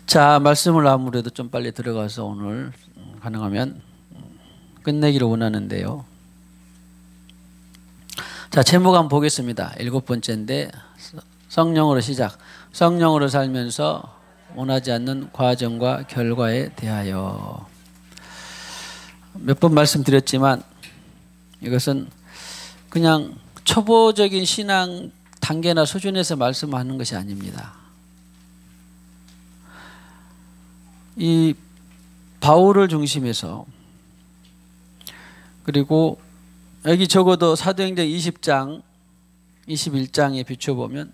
자, 말씀을 아무래도 좀 빨리 들어가서 오늘 가능하면 끝내기를 원하는데요. 자, 제목 한번 보겠습니다. 7번째인데 성령으로 시작. 성령으로 살면서 원하지 않는 과정과 결과에 대하여. 몇 번 말씀드렸지만 이것은 그냥 초보적인 신앙 단계나 수준에서 말씀하는 것이 아닙니다. 이 바울을 중심해서, 그리고 여기 적어도 사도행전 20장 21장에 비춰보면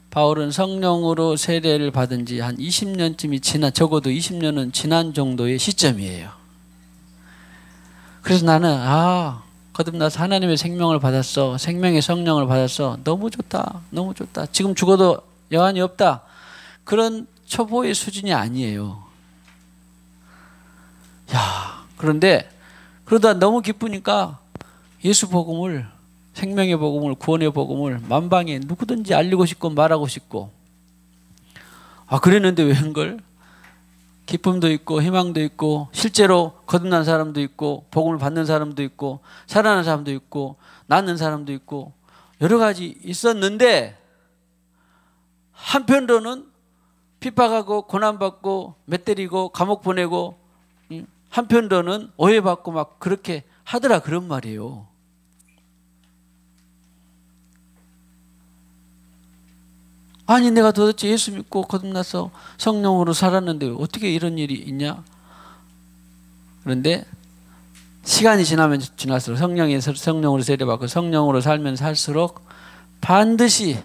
바울은 성령으로 세례를 받은 지 한 20년쯤이 지난, 적어도 20년은 지난 정도의 시점이에요. 그래서 나는 거듭나서 하나님의 생명을 받았어, 생명의 성령을 받았어, 너무 좋다, 너무 좋다, 지금 죽어도 여한이 없다, 그런 초보의 수준이 아니에요. 그런데 그러다 너무 기쁘니까 예수 복음을, 생명의 복음을, 구원의 복음을 만방에 누구든지 알리고 싶고 말하고 싶고, 그랬는데 웬걸? 기쁨도 있고 희망도 있고 실제로 거듭난 사람도 있고 복음을 받는 사람도 있고 살아난 사람도 있고 낫는 사람도 있고 여러 가지 있었는데, 한편으로는 핍박하고 고난받고 몇 때리고 감옥 보내고, 한편으로는 오해받고 막 그렇게 하더라, 그런 말이에요. 아니, 내가 도대체 예수 믿고 거듭나서 성령으로 살았는데 어떻게 이런 일이 있냐? 그런데 시간이 지날수록 성령으로 세례받고 성령으로 살면 살수록 반드시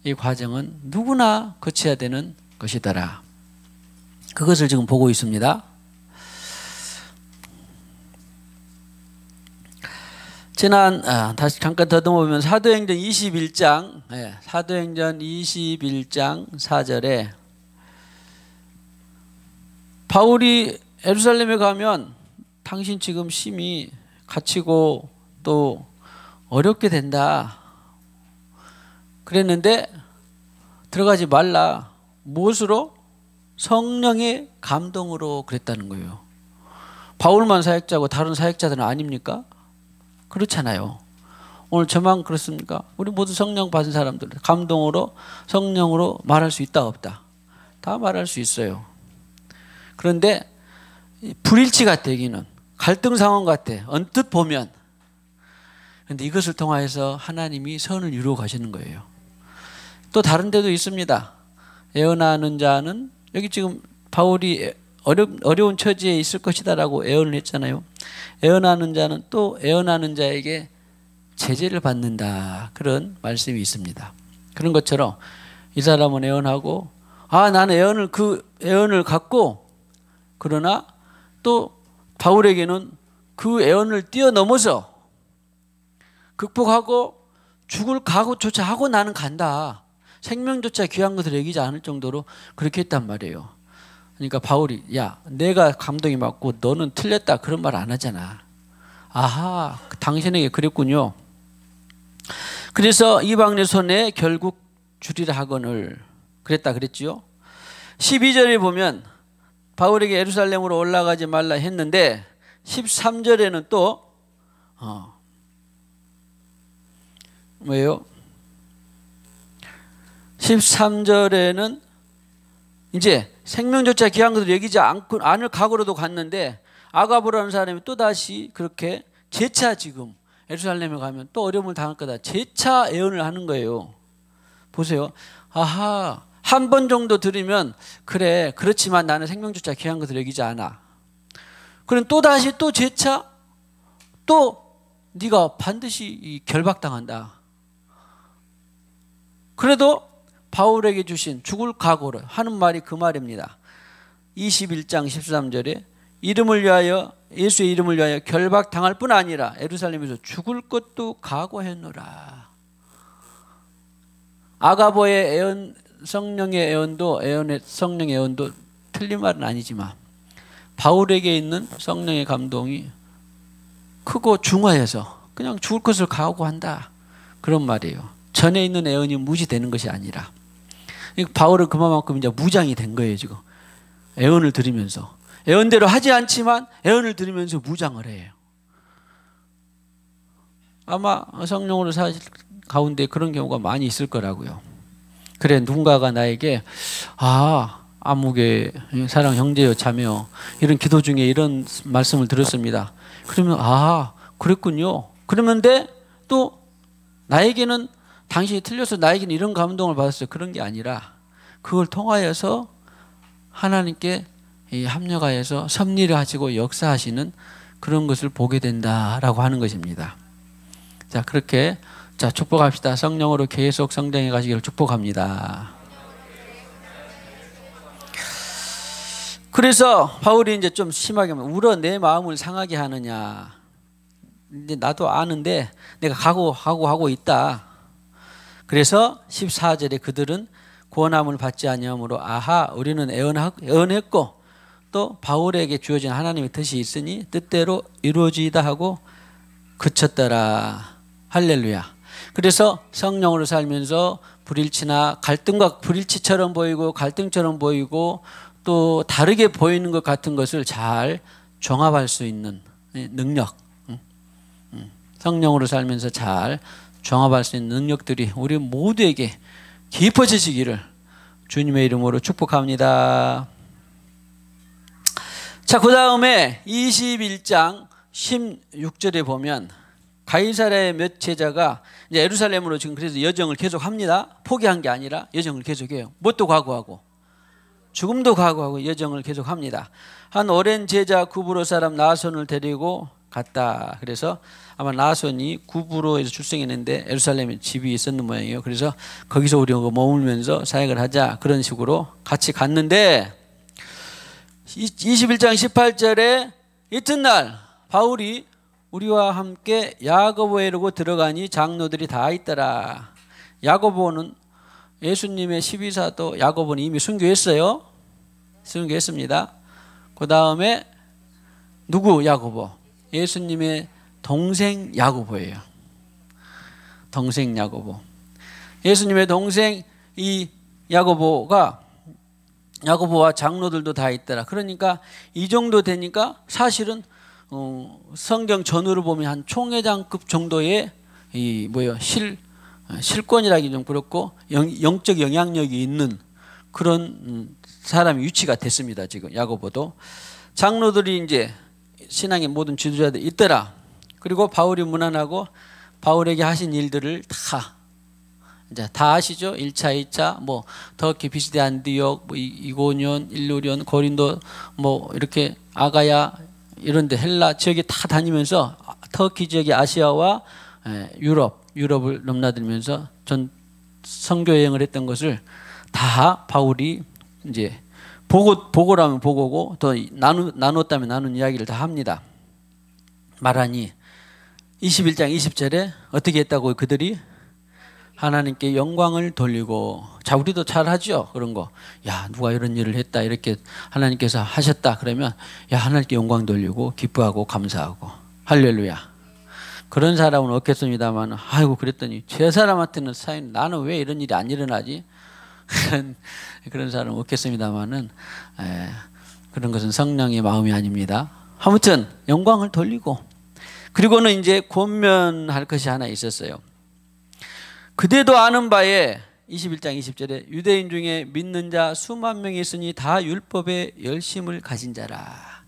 이 과정은 누구나 거쳐야 되는 것이더라. 그것을 지금 보고 있습니다. 다시 잠깐 더듬어보면 사도행전 21장, 사도행전 21장 4절에 바울이 예루살렘에 가면 당신 지금 심히 갇히고 또 어렵게 된다 그랬는데 들어가지 말라. 무엇으로? 성령의 감동으로 그랬다는 거예요. 바울만 사역자고 다른 사역자들은 아닙니까? 그렇잖아요. 오늘 저만 그렇습니까? 우리 모두 성령 받은 사람들, 감동으로 성령으로 말할 수 있다 없다? 다 말할 수 있어요. 그런데 불일치 같아, 여기는 갈등 상황 같아, 언뜻 보면. 그런데 이것을 통하여서 하나님이 선을 이루어 가시는 거예요. 또 다른 데도 있습니다. 애언하는 자는, 여기 지금 바울이 어려운 처지에 있을 것이다라고 애언을 했잖아요. 애언하는 자는 또 애언하는 자에게 제재를 받는다, 그런 말씀이 있습니다. 그런 것처럼 이 사람은 애언하고 나는 그 애언을 갖고, 그러나 또 바울에게는 그 애언을 뛰어넘어서 극복하고 죽을 각오조차 하고 나는 간다, 생명조차 귀한 것을 여기지 않을 정도로 그렇게 했단 말이에요. 그러니까 바울이, 야, 내가 감동이 맞고 너는 틀렸다, 그런 말 안 하잖아. 당신에게 그랬군요. 그래서 이방인의 손에 결국 주리라 하거늘 그랬다 그랬지요. 12절에 보면 바울에게 예루살렘으로 올라가지 말라 했는데 13절에는 또 뭐예요? 13절에는 이제 생명조차 귀한 것을 여기지 않을 각오로도 갔는데, 아가보라는 사람이 또다시 그렇게 재차 지금 예루살렘에 가면 또 어려움을 당할 거다, 재차 애언을 하는 거예요. 보세요. 한 번 정도 들으면 그래, 그렇지만 나는 생명조차 귀한 것을 여기지 않아. 그럼 또다시 또 재차 또 네가 반드시 결박당한다. 그래도 바울에게 주신 죽을 각오를 하는 말이 그 말입니다. 21장 13절에 이름을 위하여, 예수의 이름을 위하여 결박당할 뿐 아니라 예루살렘에서 죽을 것도 각오했노라. 아가보의 애언, 성령의 애언도, 성령의 애언도 틀린 말은 아니지만 바울에게 있는 성령의 감동이 크고 중화해서 그냥 죽을 것을 각오한다, 그런 말이에요. 전에 있는 애언이 무시되는 것이 아니라. 바울은 그만큼 이제 무장이 된 거예요, 지금. 애언을 들으면서. 애언대로 하지 않지만 애언을 들으면서 무장을 해요. 아마 성령으로 사실 가운데 그런 경우가 많이 있을 거라고요. 그래, 누군가가 나에게 아무개 사랑 형제여 자매여 이런 기도 중에 이런 말씀을 들었습니다. 그러면 그랬군요. 그러는데 또 나에게는 당신이 틀려서 나에게는 이런 감동을 받았어요. 그런 게 아니라 그걸 통하여서 하나님께 합력하여서 섭리를 하시고 역사하시는 그런 것을 보게 된다라고 하는 것입니다. 자, 그렇게 축복합시다. 성령으로 계속 성장해 가시기를 축복합니다. 그래서 바울이 이제 좀 심하게 울어 내 마음을 상하게 하느냐. 이제 나도 아는데 내가 각오하고 있다. 그래서 14절에 그들은 구원함을 받지 아니하므로 우리는 애언했고 또 바울에게 주어진 하나님의 뜻이 있으니 뜻대로 이루어지이다 하고 그쳤더라. 할렐루야. 그래서 성령으로 살면서 불일치나 갈등과 불일치처럼 보이고 갈등처럼 보이고 또 다르게 보이는 것 같은 것을 잘 종합할 수 있는 능력, 성령으로 살면서 잘 종합할 수 있는 능력들이 우리 모두에게 깊어지시기를 주님의 이름으로 축복합니다. 자, 그 다음에 21장 16절에 보면 가이사랴의 몇 제자가 이제 예루살렘으로 지금 그래서 여정을 계속합니다. 포기한 게 아니라 여정을 계속해요. 뭣도 각오하고 죽음도 각오하고 여정을 계속합니다. 한 오랜 제자 구브로 사람 나손을 데리고 갔다. 그래서 아마 나손이 구브로에서 출생했는데 예루살렘에 집이 있었는 모양이에요. 그래서 거기서 우리가 머물면서 사역을 하자 그런 식으로 같이 갔는데 21장 18절에 이튿날 바울이 우리와 함께 야고보에 이르고 들어가니 장로들이 다 있더라. 야고보는 예수님의 12사도 야고보는 이미 순교했어요. 순교했습니다. 그 다음에 누구 야고보? 예수님의 동생 야고보예요. 동생 야고보. 예수님의 동생 이 야고보와 장로들도 다 있더라. 그러니까 이 정도 되니까 사실은 성경 전후를 보면 한 총회장급 정도의 실권이라기 좀 그렇고 영적 영향력이 있는 그런 사람이 유치가 됐습니다. 지금 야고보도 장로들이 이제 신앙의 모든 지도자들이 있더라. 그리고 바울이 문안하고 바울에게 하신 일들을 다 아시죠? 1차, 2차, 터키, 비시디, 안디옥, 이고니온, 일루리온, 고린도, 이렇게 아가야 이런데 헬라 지역에 다 다니면서 터키 지역의 아시아와 유럽을 넘나들면서 전 선교 여행을 했던 것을 다 바울이 이제 보고라면 보고고 또 나눴다면 나눈 이야기를 다 합니다. 말하니 21장 20절에 어떻게 했다고 그들이 하나님께 영광을 돌리고 자 우리도 잘 하죠 그런 거. 야 누가 이런 일을 했다 이렇게 하나님께서 하셨다 그러면 야 하나님께 영광 돌리고 기뻐하고 감사하고 할렐루야. 그런 사람은 없겠습니다만 아이고 그랬더니 제 사람한테는 사인 나는 왜 이런 일이 안 일어나지 그런 사람은 없겠습니다만은 그런 것은 성령의 마음이 아닙니다. 아무튼 영광을 돌리고 그리고는 이제 권면할 것이 하나 있었어요. 그대도 아는 바에 21장 20절에 유대인 중에 믿는 자 수만 명이 있으니 다 율법에 열심을 가진 자라.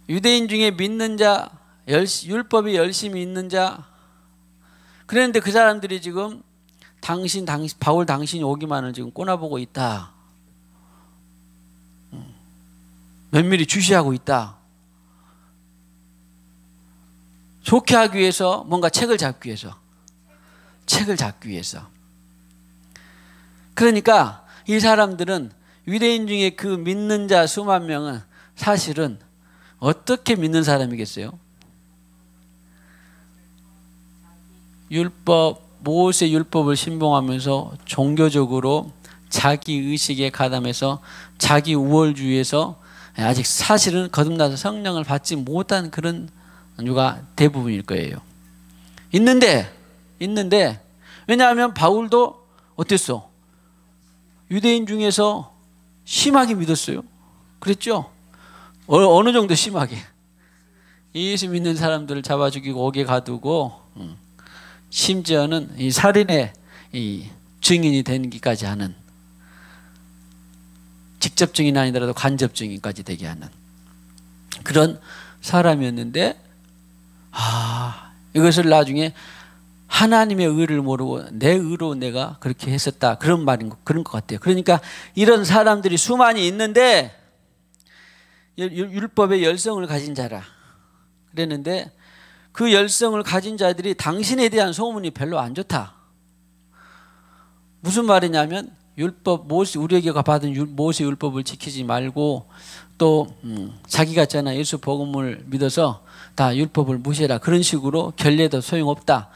유대인 중에 믿는 자 율법에 열심히 있는 자 그랬는데 그 사람들이 지금 바울 당신이 오기만을 지금 꼬나보고 있다. 면밀히 주시하고 있다. 좋게 하기 위해서 뭔가 책을 잡기 위해서 그러니까 이 사람들은 유대인 중에 그 믿는 자 수만 명은 사실은 어떻게 믿는 사람이겠어요? 모세 율법을 신봉하면서 종교적으로 자기 의식에 가담해서 자기 우월주의에서 아직 사실은 거듭나서 성령을 받지 못한 그런 누가 대부분일 거예요. 있는데 있는데, 왜냐하면 바울도 어땠어? 유대인 중에서 심하게 믿었어요. 그랬죠? 어느 정도 심하게? 예수 믿는 사람들을 잡아 죽이고 옥에 가두고, 심지어는 이 살인의 이 증인이 되기까지 하는, 직접 증인이 아니더라도 간접 증인까지 되게 하는 그런 사람이었는데, 이것을 나중에 하나님의 의를 모르고 내 의로 내가 그렇게 했었다, 그런 그런 것 같아요. 그러니까 이런 사람들이 수많이 있는데, 율법의 열성을 가진 자라 그랬는데, 그 열성을 가진 자들이 당신에 대한 소문이 별로 안 좋다. 무슨 말이냐면, 율법, 우리에게 받은 모세 율법을 지키지 말고, 또 자기가 있잖아, 예수 복음을 믿어서 다 율법을 무시해라, 그런 식으로 결례도 소용없다,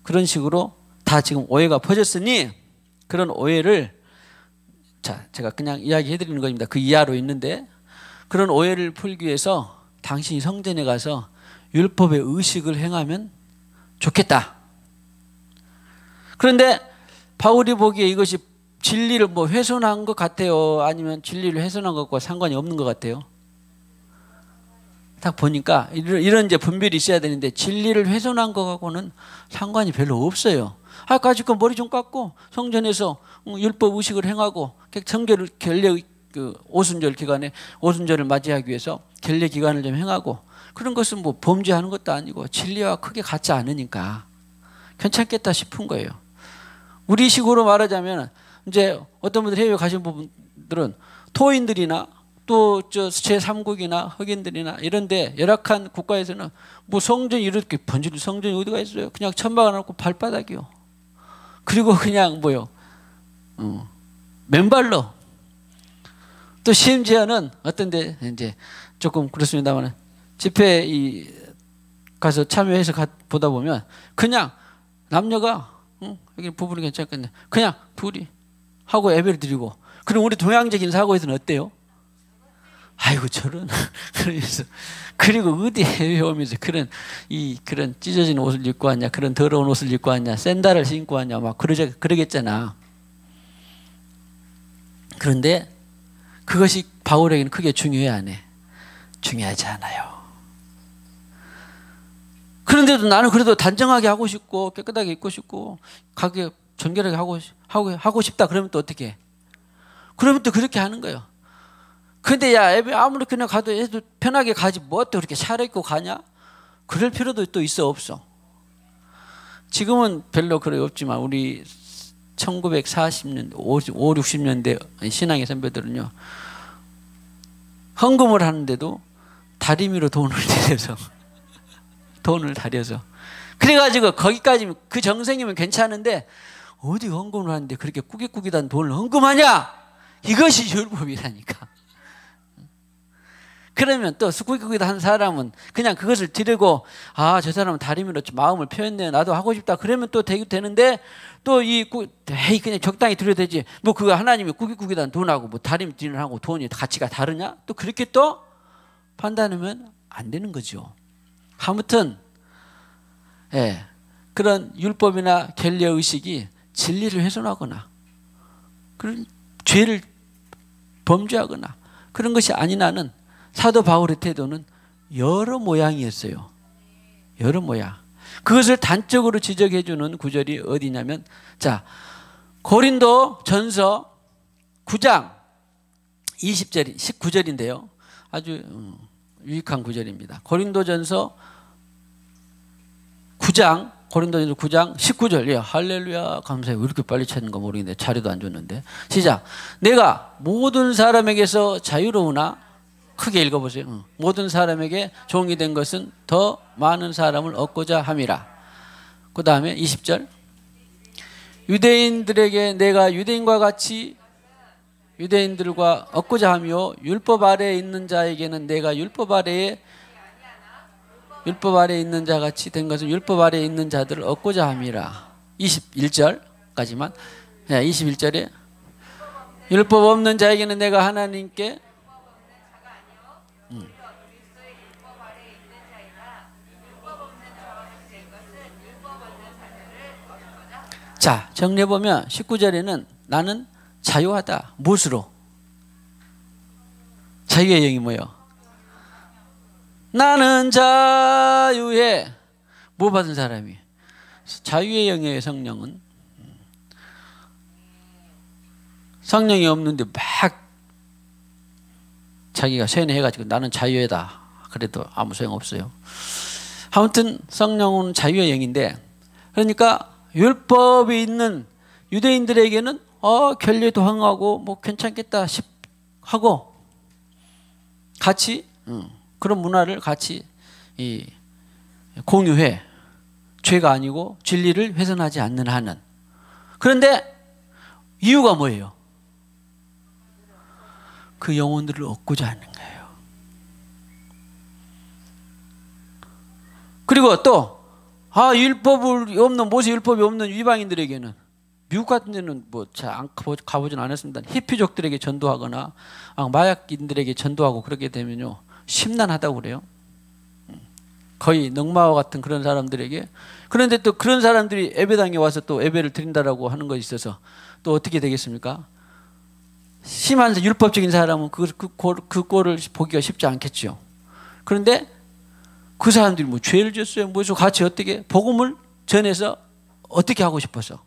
그런 식으로 다 지금 오해가 퍼졌으니, 그런 오해를, 자, 제가 그냥 이야기해 드리는 겁니다. 그 이하로 있는데, 그런 오해를 풀기 위해서 당신이 성전에 가서 율법의 의식을 행하면 좋겠다. 그런데 바울이 보기에 이것이 진리를 훼손한 것 같아요? 아니면 진리를 훼손한 것과 상관이 없는 것 같아요? 딱 보니까 이런 이제 분별이 있어야 되는데, 진리를 훼손한 것하고는 상관이 별로 없어요. 까짓거 머리 좀 깎고 성전에서 율법 의식을 행하고, 성결 결례 오순절 기간에 오순절을 맞이하기 위해서 결례 기간을 좀 행하고, 그런 것은 범죄하는 것도 아니고 진리와 크게 같지 않으니까 괜찮겠다 싶은 거예요. 우리 식으로 말하자면, 이제 어떤 분들 해외 가신 분들은 토인들이나 또 제3국이나 흑인들이나 이런데 열악한 국가에서는 성전이 이렇게 번질 성전이 어디가 있어요? 그냥 천막을 놓고 발바닥이요. 그리고 그냥 맨발로. 또 심지어는 어떤데 이제 조금 그렇습니다만, 집회 가서 참여해서 보다 보면 그냥 남녀가 여기 부부는 괜찮겠네, 그냥 둘이 하고 예배를 드리고. 그럼 우리 동양적인 사고에서는 어때요? 아이고 저런. 그래서 그리고 어디 해외 오면서 그런 찢어진 옷을 입고 왔냐, 그런 더러운 옷을 입고 왔냐, 샌들을 신고 왔냐, 막 그러겠잖아. 그런데 그것이 바울에게는 크게 중요해 안 해? 중요하지 않아요. 그런데도 나는 그래도 단정하게 하고 싶고 깨끗하게 입고 싶고 가게 정결하게 하고 싶다. 그러면 또 어떻게 해? 그러면 또 그렇게 하는 거예요. 근데 야, 아무리 그냥 가도 해도 편하게 가지 뭐 또 그렇게 차려입고 가냐? 그럴 필요도 또 있어 없어? 지금은 별로 그래 없지만 우리 1940년대, 50, 60년대 신앙의 선배들은요, 헌금을 하는데도 다리미로 돈을 다려서 그래가지고 거기까지 그 정성이면 괜찮은데, 어디 헌금을 하는데 그렇게 꾸깃꾸깃한 돈을 헌금하냐? 이것이 율법이라니까. 그러면 또 꾸깃꾸깃한 사람은 그냥 그것을 드리고, 저 사람은 다리미로 마음을 표현해, 나도 하고 싶다, 그러면 또 되는데, 또 그냥 적당히 드려야 되지, 그거 하나님이 꾸깃꾸깃한 돈하고 다리미 드리는 하고 돈이 가치가 다르냐? 또 그렇게 또 판단하면 안 되는 거죠. 아무튼 그런 율법이나 결례 의식이 진리를 훼손하거나 그런 죄를 범죄하거나 그런 것이 아닌 한은 사도 바울의 태도는 여러 모양이었어요. 여러 모양. 그것을 단적으로 지적해 주는 구절이 어디냐면, 자, 고린도 전서 9장 20절 19절인데요. 아주 유익한 구절입니다. 고린도 전서 9장 19절. 예, 할렐루야, 감사해요. 왜 이렇게 빨리 찾는 거 모르겠는데, 자료도 안 줬는데. 시작. 내가 모든 사람에게서 자유로우나, 크게 읽어보세요. 모든 사람에게 종이 된 것은 더 많은 사람을 얻고자 함이라. 그 다음에 20절. 유대인들에게 내가 유대인과 같이 유대인들과 얻고자 하며, 율법 아래에 있는 자에게는 내가 율법 아래에 있는 자 같이 된 것은 율법 아래에 있는 자들을 얻고자 함이라. 21절까지만. 21절에 율법 없는 자에게는 내가 하나님께 자, 정리해보면 19절에는 나는 자유하다. 무엇으로? 자유의 영이 뭐예요? 나는 자유해. 뭐 받은 사람이? 자유의 영의 성령은 성령이 없는데 막 자기가 세뇌해가지고 나는 자유해다. 그래도 아무 소용없어요. 아무튼 성령은 자유의 영인데, 그러니까 율법이 있는 유대인들에게는 결례도 항하고 뭐 괜찮겠다 하고 같이 그런 문화를 같이 공유해. 죄가 아니고 진리를 훼손하지 않는 한은. 그런데 이유가 뭐예요? 그 영혼들을 얻고자 하는 거예요. 그리고 또 율법이 없는, 모세 율법이 없는 이방인들에게는, 미국 같은 데는 뭐 잘 가보진 않았습니다. 히피족들에게 전도하거나 마약인들에게 전도하고 그렇게 되면요 심란하다고 그래요. 거의 넉마와 같은 그런 사람들에게. 그런데 또 그런 사람들이 예배당에 와서 또 예배를 드린다라고 하는 것이 있어서 또 어떻게 되겠습니까? 심한 율법적인 사람은 그 꼴을 보기가 쉽지 않겠죠. 그런데 그 사람들이 뭐 죄를 졌어요. 뭐해서 같이 어떻게 복음을 전해서 어떻게 하고 싶어서,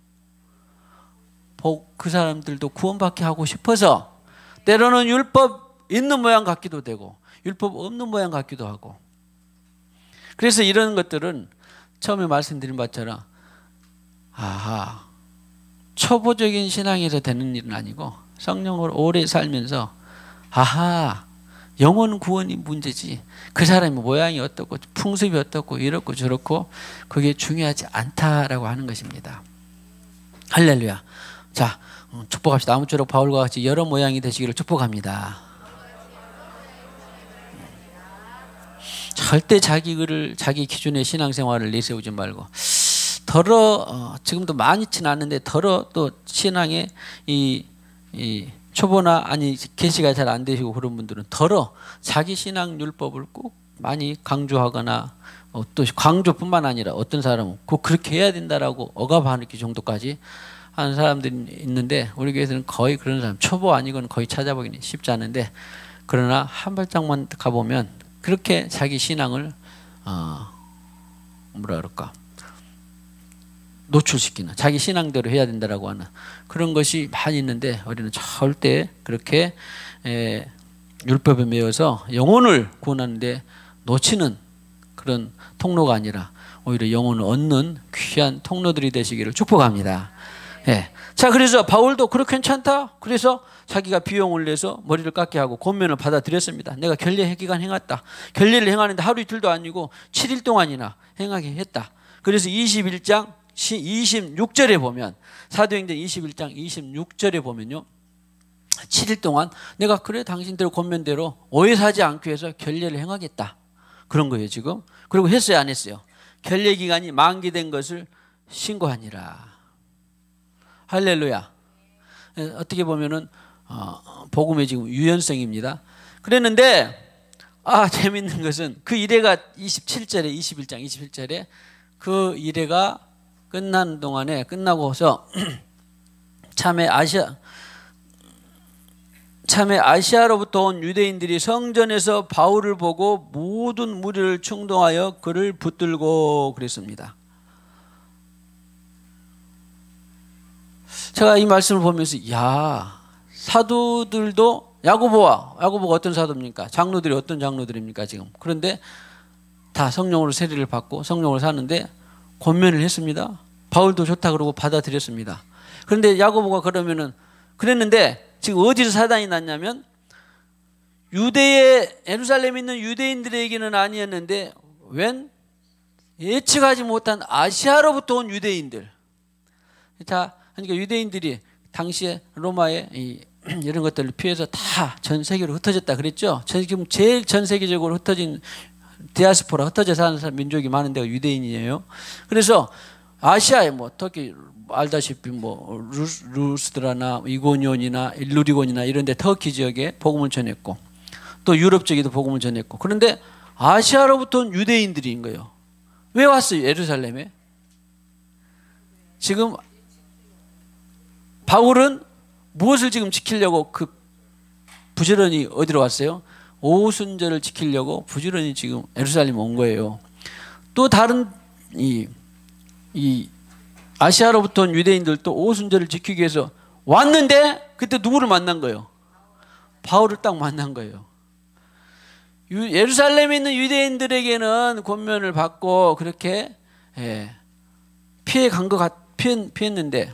그 사람들도 구원받게 하고 싶어서 때로는 율법 있는 모양 같기도 되고 율법 없는 모양 같기도 하고. 그래서 이런 것들은 처음에 말씀드린 것처럼 초보적인 신앙에서 되는 일은 아니고 성령으로 오래 살면서 영혼 구원이 문제지 그 사람의 모양이 어떻고 풍습이 어떻고 이렇고 저렇고 그게 중요하지 않다라고 하는 것입니다. 할렐루야. 자, 축복합시다. 아무쪼록 바울과 같이 여러 모양이 되시기를 축복합니다. 절대 자기 기준의 신앙생활을 내세우지 말고 지금도 많지는 않는데 또 신앙에 이 초보나 계시가 잘 안 되시고 그런 분들은 자기 신앙 율법을 꼭 많이 강조하거나 또 강조뿐만 아니라 어떤 사람은 꼭 그렇게 해야 된다라고 억압하는 정도까지 하는 사람들이 있는데, 우리 교회에서는 거의 그런 사람 초보 아니고는 거의 찾아보기는 쉽지 않은데, 그러나 한 발짝만 가보면 그렇게 자기 신앙을 노출시키는, 자기 신앙대로 해야 된다라고 하는 그런 것이 많이 있는데, 우리는 절대 그렇게 율법에 매여서 영혼을 구원하는데 놓치는 그런 통로가 아니라 오히려 영혼을 얻는 귀한 통로들이 되시기를 축복합니다. 자, 그래서 바울도 그렇게 괜찮다. 그래서 자기가 비용을 내서 머리를 깎게 하고 권면을 받아들였습니다. 내가 결례 기간 행했다. 결례를 행하는데 하루 이틀도 아니고 7일 동안이나 행하게 했다. 그래서 21장 26절에 보면, 사도행전 21장 26절에 보면요, 7일 동안 내가 그래 당신들 권면대로 오해 사지 않기 위해서 결례를 행하겠다. 그런 거예요 지금. 그리고 했어요 안 했어요? 결례 기간이 만기된 것을 신고하니라. 할렐루야. 어떻게 보면은 복음의 지금 유연성입니다. 그랬는데 재밌는 것은 그 이래가 27절에 21장 27절에 그 이래가 끝난 동안에 끝나고서 참에 아시아로부터 온 유대인들이 성전에서 바울을 보고 모든 무리를 충동하여 그를 붙들고 그랬습니다. 제가 이 말씀을 보면서 사도들도 야고보가 어떤 사도입니까? 장로들이 어떤 장로들입니까 지금? 그런데 다 성령으로 세례를 받고 성령으로 사는데 권면을 했습니다. 바울도 좋다 그러고 받아들였습니다. 그런데 야고보가 그랬는데 지금 어디서 사단이 났냐면 예루살렘에 있는 유대인들에게는 아니었는데 웬 예측하지 못한 아시아로부터 온 유대인들. 자, 그러니까 유대인들이 당시에 로마의 이런 것들을 피해서 다 전 세계로 흩어졌다 그랬죠. 지금 제일 전 세계적으로 흩어진 디아스포라, 흩어져 사는 민족이 많은 데가 유대인이에요. 그래서 아시아에 특히 알다시피 루스드라나 이고니온이나 일루리곤이나 이런 데 터키 지역에 복음을 전했고 또 유럽 쪽에도 복음을 전했고, 그런데 아시아로부터 온 유대인들인 거예요. 왜 왔어요 예루살렘에? 지금 바울은 무엇을 지금 지키려고 그 부지런히 어디로 왔어요? 오순절을 지키려고 부지런히 지금 예루살렘 온 거예요. 또 다른 이 아시아로부터 온 유대인들도 오순절을 지키기 위해서 왔는데 그때 누구를 만난 거예요? 바울을 딱 만난 거예요. 예루살렘에 있는 유대인들에게는 권면을 받고 그렇게 피해 간 것 피했는데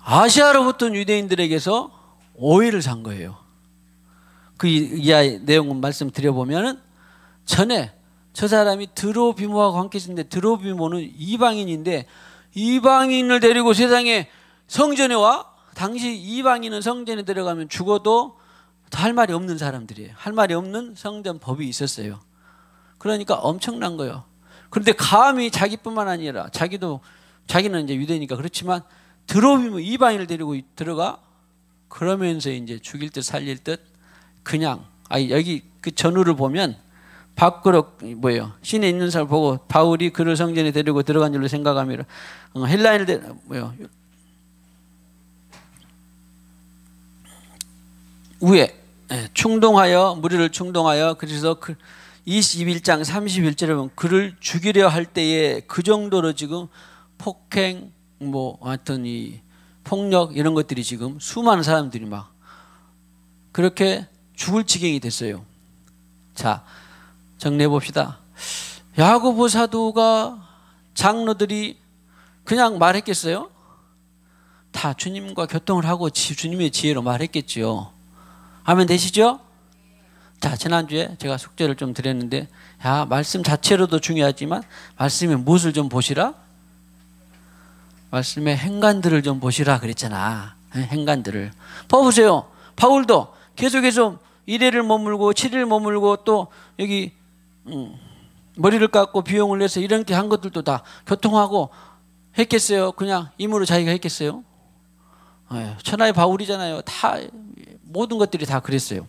아시아로부터 온 유대인들에게서 오해를 산 거예요. 그 이하의 내용을 말씀드려보면 전에 저 사람이 드로비모와 함께 있었는데 드로비모는 이방인인데 이방인을 데리고 세상에 성전에 와? 당시 이방인은 성전에 들어가면 죽어도 할 말이 없는 사람들이에요. 할 말이 없는 성전 법이 있었어요. 그러니까 엄청난 거예요. 그런데 감히 자기뿐만 아니라 자기는 이제 유대니까 그렇지만 드로비모 이방인을 데리고 들어가 그러면서 이제 죽일 듯 살릴 듯 그냥 여기 그 전후를 보면 밖으로 뭐예요? 시내 있는 사람 보고 바울이 그를 성전에 데리고 들어간 줄로 생각하며 헬라인을 위에 충동하여 무리를 충동하여 그래서 그 21장 31절에 보면 그를 죽이려 할 때에 그 정도로 지금 폭행 뭐 하여튼 이 폭력 이런 것들이 지금 수많은 사람들이 막 그렇게 죽을 지경이 됐어요. 자, 정리해 봅시다. 야고보 사도가 장로들이 그냥 말했겠어요? 다 주님과 교통을 하고 주님의 지혜로 말했겠지요. 하면 되시죠? 자, 지난주에 제가 숙제를 좀 드렸는데 말씀 자체로도 중요하지만 말씀의 무엇을 좀 보시라? 말씀의 행간들을 좀 보시라 그랬잖아. 행간들을. 봐보세요. 바울도 계속해서 1회를 머물고 7일 머물고 또 여기 머리를 깎고 비용을 내서 이렇게 한 것들도 다 교통하고 했겠어요? 그냥 임으로 자기가 했겠어요? 천하의 바울이잖아요. 다 모든 것들이 다 그랬어요.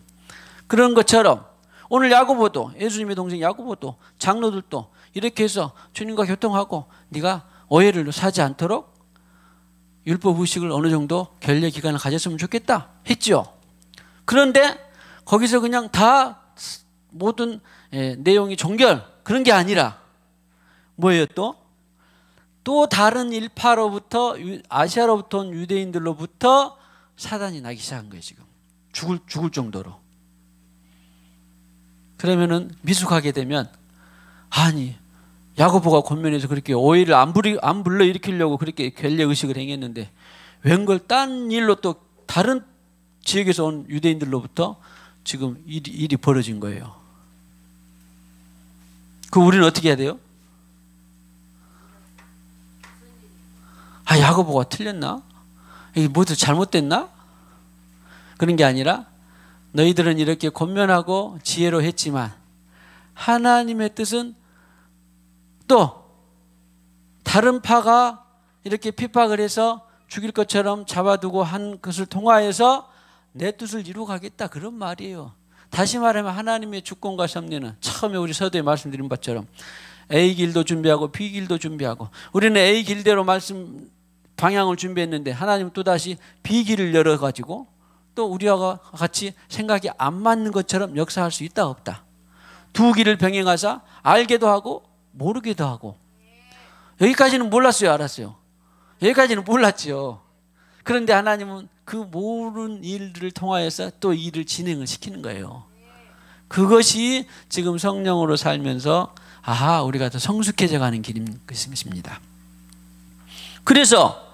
그런 것처럼 오늘 야고보도 예수님의 동생 야고보도 장로들도 이렇게 해서 주님과 교통하고 네가 오해를 사지 않도록 율법 의식을 어느 정도 결례 기간을 가졌으면 좋겠다 했죠. 그런데 거기서 그냥 다 모든 내용이 종결 그런 게 아니라 뭐예요? 또 다른 일파로부터 아시아로부터 온 유대인들로부터 사단이 나기 시작한 거예요. 지금 죽을 정도로. 그러면은 미숙하게 되면 아니 야고보가 권면에서 그렇게 오해를 안 불러일으키려고 그렇게 결례 의식을 행했는데 웬걸 딴 일로 또 다른 지역에서 온 유대인들로부터 지금 일이 벌어진 거예요. 그 우리는 어떻게 해야 돼요? 야고보가 틀렸나? 이게 뭐든 잘못됐나? 그런 게 아니라 너희들은 이렇게 권면하고 지혜로 했지만 하나님의 뜻은 또 다른 파가 이렇게 핍박을 해서 죽일 것처럼 잡아두고 한 것을 통하여서 내 뜻을 이루어 가겠다 그런 말이에요. 다시 말하면 하나님의 주권과 섭리는 처음에 우리 서두에 말씀드린 것처럼 A 길도 준비하고 B 길도 준비하고 우리는 A 길대로 말씀 방향을 준비했는데 하나님 또다시 B 길을 열어가지고 또 우리와 같이 생각이 안 맞는 것처럼 역사할 수 있다 없다. 두 길을 병행하사 알게도 하고 모르게도 하고. 여기까지는 몰랐어요? 알았어요? 여기까지는 몰랐죠. 그런데 하나님은 그 모든 일들을 통하여서 또 일을 진행을 시키는 거예요. 그것이 지금 성령으로 살면서 우리가 더 성숙해져 가는 길인 것입니다. 그래서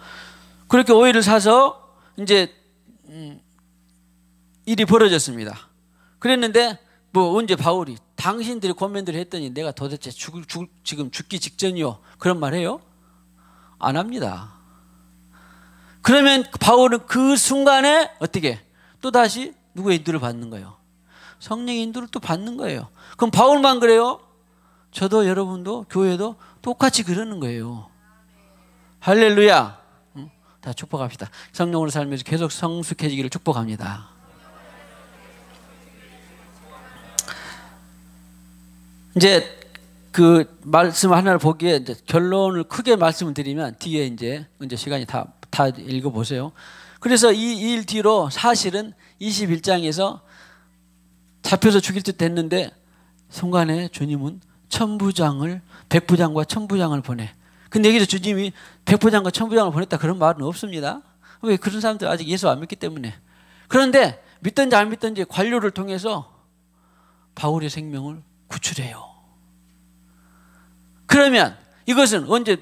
그렇게 오해를 사서 이제 일이 벌어졌습니다. 그랬는데 언제 바울이 당신들이 권면들을 했더니 내가 도대체 지금 죽기 직전이요 그런 말 해요? 안 합니다. 그러면 바울은 그 순간에 어떻게 또다시 누구의 인도를 받는 거예요? 성령의 인도를 또 받는 거예요. 그럼 바울만 그래요? 저도 여러분도 교회도 똑같이 그러는 거예요. 할렐루야. 다 축복합시다. 성령으로 살면서 계속 성숙해지기를 축복합니다. 이제 그 말씀 하나를 보기에 이제 결론을 크게 말씀을 드리면 뒤에 이제 시간이 다 다 읽어보세요. 그래서 이 일 뒤로 사실은 21장에서 잡혀서 죽일 듯 됐는데 순간에 주님은 백부장과 천부장을 보내. 근데 여기서 주님이 백부장과 천부장을 보냈다 그런 말은 없습니다. 왜? 그런 사람들 아직 예수 안 믿기 때문에. 그런데 믿든지 안 믿든지 관료를 통해서 바울의 생명을 구출해요. 그러면 이것은 언제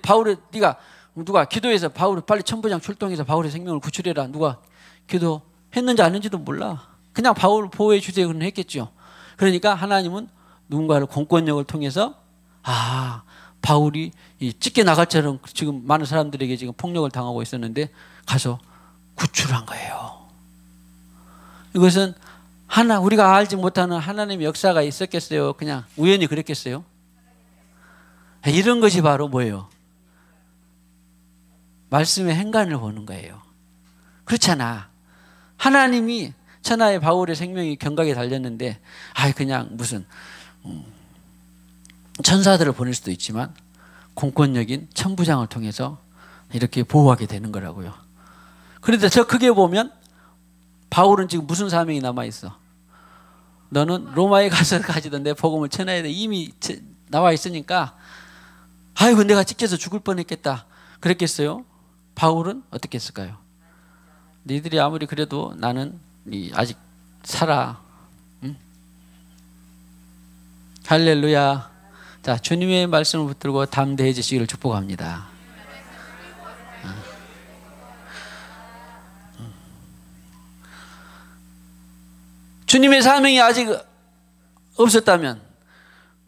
누가 기도해서 바울을 빨리 천부장 출동해서 바울의 생명을 구출해라 누가 기도했는지 아닌지도 몰라. 그냥 바울 보호해 주세요 그런 했겠죠. 그러니까 하나님은 누군가를 공권력을 통해서 바울이 찢겨 나갈처럼 지금 많은 사람들에게 지금 폭력을 당하고 있었는데 가서 구출한 거예요. 이것은 우리가 알지 못하는 하나님의 역사가 있었겠어요? 그냥 우연히 그랬겠어요? 이런 것이 바로 뭐예요? 말씀의 행간을 보는 거예요. 그렇잖아. 하나님이 천하의 바울의 생명이 경각에 달렸는데 그냥 무슨 천사들을 보낼 수도 있지만 공권력인 천부장을 통해서 이렇게 보호하게 되는 거라고요. 그런데 저 크게 보면 바울은 지금 무슨 사명이 남아있어? 너는 로마에 가서 가지던 내 복음을 전해야 돼. 이미 나와 있으니까 아이고 내가 찢겨서 죽을 뻔했겠다 그랬겠어요? 바울은 어떻게 했을까요? 너희들이 아무리 그래도 나는 아직 살아. 응? 할렐루야. 자, 주님의 말씀을 붙들고 담대해지시기를 축복합니다. 주님의 사명이 아직 없었다면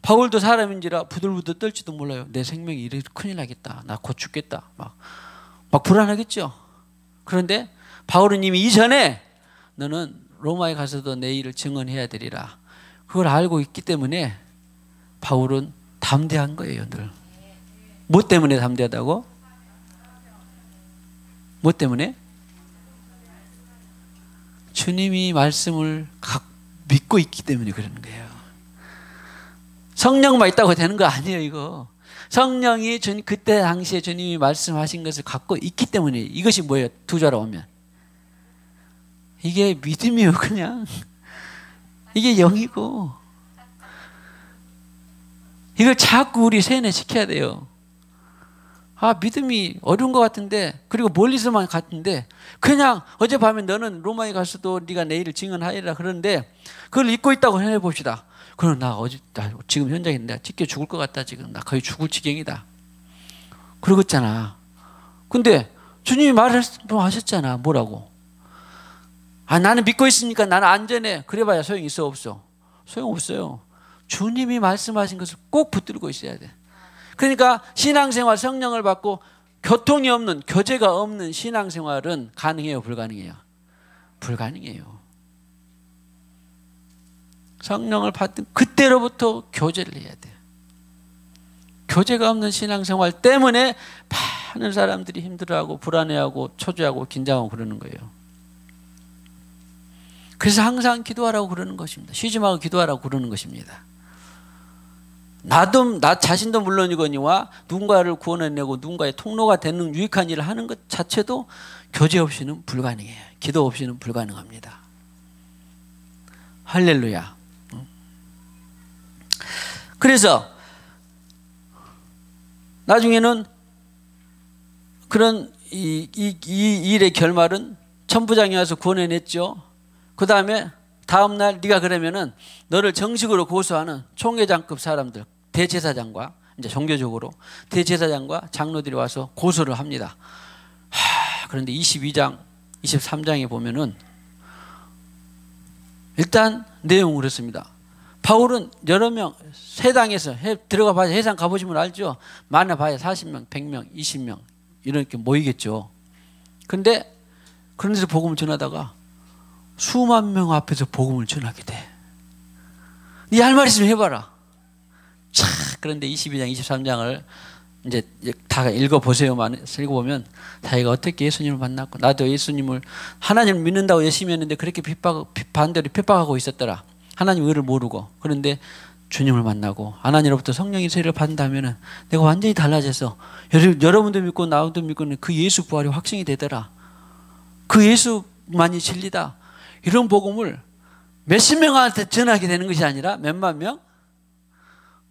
바울도 사람인지라 부들부들 떨지도 몰라요. 내 생명이 이래 큰일 나겠다. 나 곧 죽겠다. 막 불안하겠죠. 그런데 바울은 이미 이전에 너는 로마에 가서도 내 일을 증언해야 되리라. 그걸 알고 있기 때문에 바울은 담대한 거예요. 늘. 뭐 때문에 담대하다고? 뭐 때문에? 주님이 말씀을 믿고 있기 때문에 그러는 거예요. 성령만 있다고 되는 거 아니에요. 이거 성령이 그때 당시에 주님이 말씀하신 것을 갖고 있기 때문에. 이것이 뭐예요? 두자로 오면 이게 믿음이에요. 그냥 이게 영이고 이걸 자꾸 우리 세뇌시켜야 돼요. 믿음이 어려운 것 같은데, 그리고 멀리서만 같은데, 그냥 어젯밤에 너는 로마에 가서도 네가 내일 증언하리라 그러는데 그걸 잊고 있다고 해봅시다. 그럼 나 지금 현장에 내가 찢겨 죽을 것 같다. 지금 나 거의 죽을 지경이다. 그러겠잖아. 근데 주님이 말하셨잖아. 뭐라고? 나는 믿고 있으니까 나는 안전해. 그래봐야 소용이 있어 없어? 소용없어요. 주님이 말씀하신 것을 꼭 붙들고 있어야 돼. 그러니까 신앙생활, 성령을 받고 교통이 없는, 교제가 없는 신앙생활은 가능해요? 불가능해요? 불가능해요. 성령을 받든 그때로부터 교제를 해야 돼. 교제가 없는 신앙생활 때문에 많은 사람들이 힘들어하고 불안해하고 초조하고 긴장하고 그러는 거예요. 그래서 항상 기도하라고 그러는 것입니다. 쉬지 말고 기도하라고 그러는 것입니다. 나 자신도 물론이거니와 누군가를 구원해내고 누군가의 통로가 되는 유익한 일을 하는 것 자체도 교제 없이는 불가능해요. 기도 없이는 불가능합니다. 할렐루야. 그래서 나중에는 그런 이 일의 결말은 천부장이 와서 구원해냈죠. 그 다음에 다음날 네가 그러면은 너를 정식으로 고소하는 총회장급 사람들, 대제사장과 이제 종교적으로 대제사장과 장로들이 와서 고소를 합니다. 그런데 22장, 23장에 보면은 일단 내용은 그렇습니다. 바울은 여러 명 세당에서 들어가 봐야 해상 가보시면 알죠. 많아봐야 40명, 100명, 20명 이렇게 모이겠죠. 근데 그런 데서 복음을 전하다가 수만 명 앞에서 복음을 전하게 돼. 네 할 말 있으면 해봐라. 차, 그런데 22장, 23장을 이제 다 읽어보세요만 읽어보면 자기가 어떻게 예수님을 만났고 나도 예수님을 하나님을 믿는다고 열심히 했는데 그렇게 반대로 핍박하고 있었더라. 하나님 의를 모르고. 그런데 주님을 만나고 하나님으로부터 성령의 세례를 받는다면 내가 완전히 달라져서 여러분도 믿고 나도 믿고 그 예수 부활이 확증이 되더라. 그 예수만이 진리다. 이런 복음을 몇십 명한테 전하게 되는 것이 아니라 몇만 명?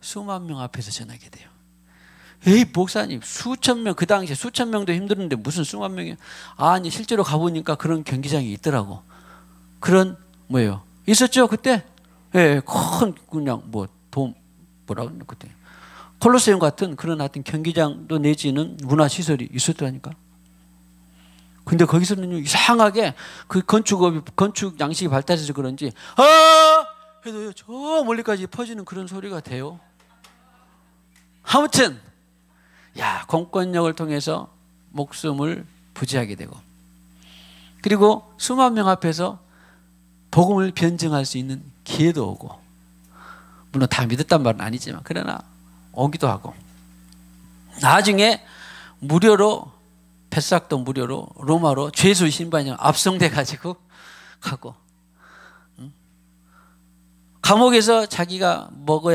수만 명 앞에서 전하게 돼요. 에이 목사님 수천 명, 그 당시에 수천 명도 힘들었는데 무슨 수만 명이야. 아니 실제로 가보니까 그런 경기장이 있더라고. 그런 뭐예요? 있었죠 그때? 예, 큰 그냥 뭐라 그러나 그때 콜로세움 같은 그런 하여튼 경기장도 내지는 문화 시설이 있었다니까. 근데 거기서는 이상하게 그 건축 양식이 발달해서 그런지 해도 저 멀리까지 퍼지는 그런 소리가 돼요. 아무튼 공권력을 통해서 목숨을 부지하게 되고, 그리고 수만 명 앞에서 복음을 변증할 수 있는 기회도 오고, 물론 다 믿었단 말은 아니지만 그러나 오기도 하고, 나중에 무료로 패싹도 무료로 로마로 죄수 신반이 압송돼 가지고 가고, 감옥에서 자기가 먹고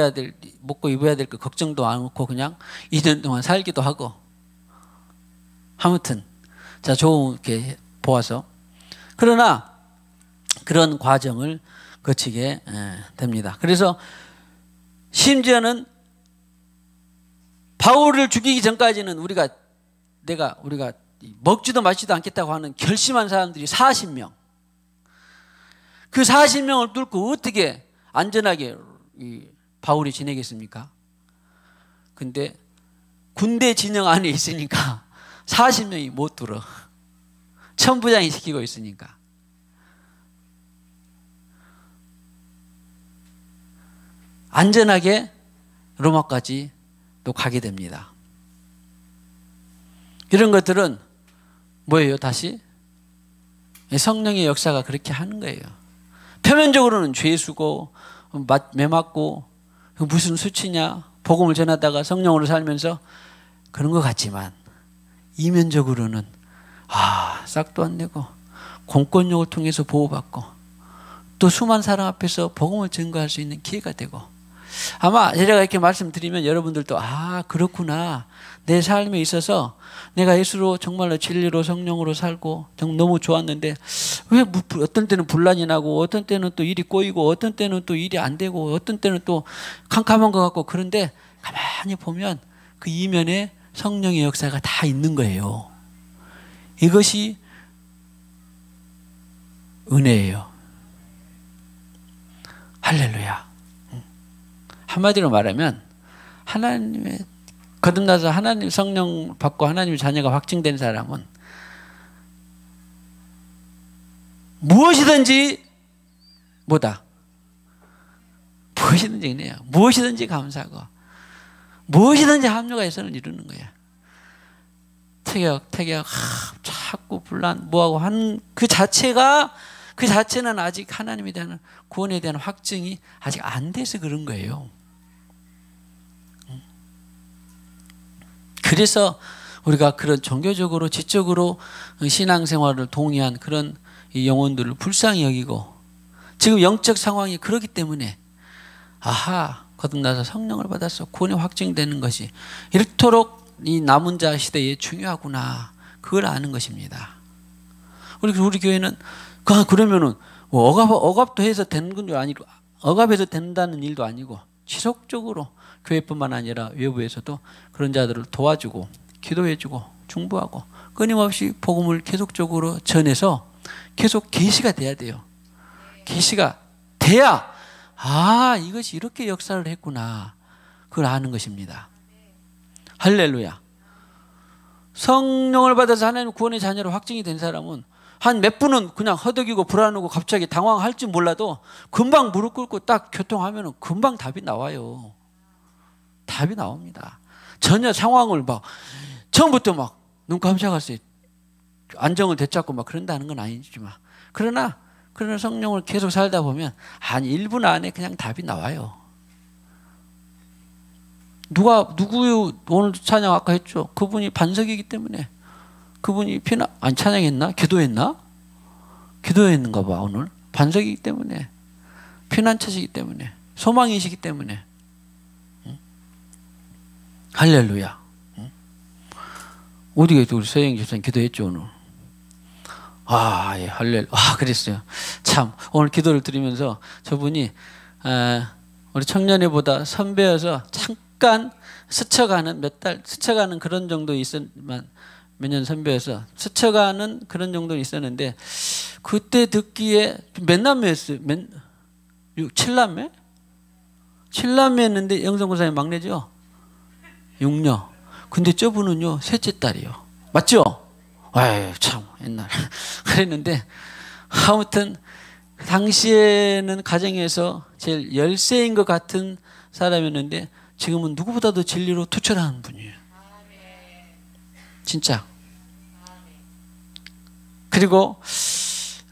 입어야 될 거 걱정도 않고 그냥 2년 동안 살기도 하고. 아무튼 자 좋게 보아서, 그러나 그런 과정을 거치게 됩니다. 그래서 심지어는 바울을 죽이기 전까지는 우리가 먹지도 마시지도 않겠다고 하는 결심한 사람들이 40명. 그 40명을 뚫고 어떻게 안전하게 바울이 지내겠습니까? 근데 군대 진영 안에 있으니까 40명이 못 뚫어. 천부장이 시키고 있으니까. 안전하게 로마까지 또 가게 됩니다. 이런 것들은 뭐예요? 다시 성령의 역사가 그렇게 하는 거예요. 표면적으로는 죄수고 매맞고 무슨 수치냐, 복음을 전하다가 성령으로 살면서 그런 것 같지만 이면적으로는 싹도 안 내고 공권력을 통해서 보호받고 또 수많은 사람 앞에서 복음을 증거할 수 있는 기회가 되고, 아마 제가 이렇게 말씀드리면 여러분들도 그렇구나, 내 삶에 있어서 내가 예수로 정말로 진리로 성령으로 살고 너무 좋았는데 왜 어떤 때는 분란이 나고 어떤 때는 또 일이 꼬이고 어떤 때는 또 일이 안 되고 어떤 때는 또 캄캄한 것 같고, 그런데 가만히 보면 그 이면에 성령의 역사가 다 있는 거예요. 이것이 은혜예요. 할렐루야. 한마디로 말하면 하나님의 거듭나서 하나님 성령 받고 하나님의 자녀가 확증된 사람은 무엇이든지 무엇이든지 은혜야. 무엇이든지 감사하고 무엇이든지 합류가 있어는 이루는 거야. 태격 자꾸 분란 뭐하고 하는 그 자체는 아직 하나님에 대한 구원에 대한 확증이 아직 안 돼서 그런 거예요. 그래서 우리가 그런 종교적으로 지적으로 신앙생활을 동의한 그런 영혼들을 불쌍히 여기고, 지금 영적 상황이 그렇기 때문에 거듭나서 성령을 받아서 구원이 확증되는 것이 이렇도록 이 남은 자 시대에 중요하구나, 그걸 아는 것입니다. 우리 교회는 그러면은 억압도 해서 되는 건 아니고, 억압해서 된다는 일도 아니고, 지속적으로 교회뿐만 아니라 외부에서도 그런 자들을 도와주고 기도해주고 중보하고 끊임없이 복음을 계속적으로 전해서 계속 계시가 돼야 돼요. 계시가 돼야 이것이 이렇게 역사를 했구나, 그걸 아는 것입니다. 할렐루야. 성령을 받아서 하나님 구원의 자녀로 확증이 된 사람은 한 몇 분은 그냥 허덕이고 불안하고 갑자기 당황할지 몰라도 금방 무릎 꿇고 딱 교통하면 금방 답이 나와요. 답이 나옵니다. 전혀 상황을 처음부터 눈 깜짝할 안정을 되찾고 그런다는 건 아니지만, 그러나 성령을 계속 살다 보면 한 1분 안에 그냥 답이 나와요. 누구요? 오늘 찬양 아까 했죠. 그분이 반석이기 때문에. 그분이 찬양했나? 기도했나? 기도했는가 봐. 오늘 반석이기 때문에, 피난처시기 때문에, 소망이시기 때문에 할렐루야. 어디가 우리 서영 집사님 기도했죠 오늘. 아, 예, 그랬어요. 참 오늘 기도를 드리면서 저분이 우리 청년회보다 선배여서 잠깐 스쳐가는 몇 달 스쳐가는 그런 정도 있었만 몇 년 선배여서 스쳐가는 그런 정도 있었는데 그때 듣기에 몇 남매였어요? 7남매? 7남매였는데 영성군사님 막내죠? 6녀. 근데 저분은요 셋째 딸이요. 맞죠? 아유 참 옛날 그랬는데 아무튼 당시에는 가정에서 제일 열세인 것 같은 사람이었는데 지금은 누구보다도 진리로 투철하는 분이에요. 진짜. 그리고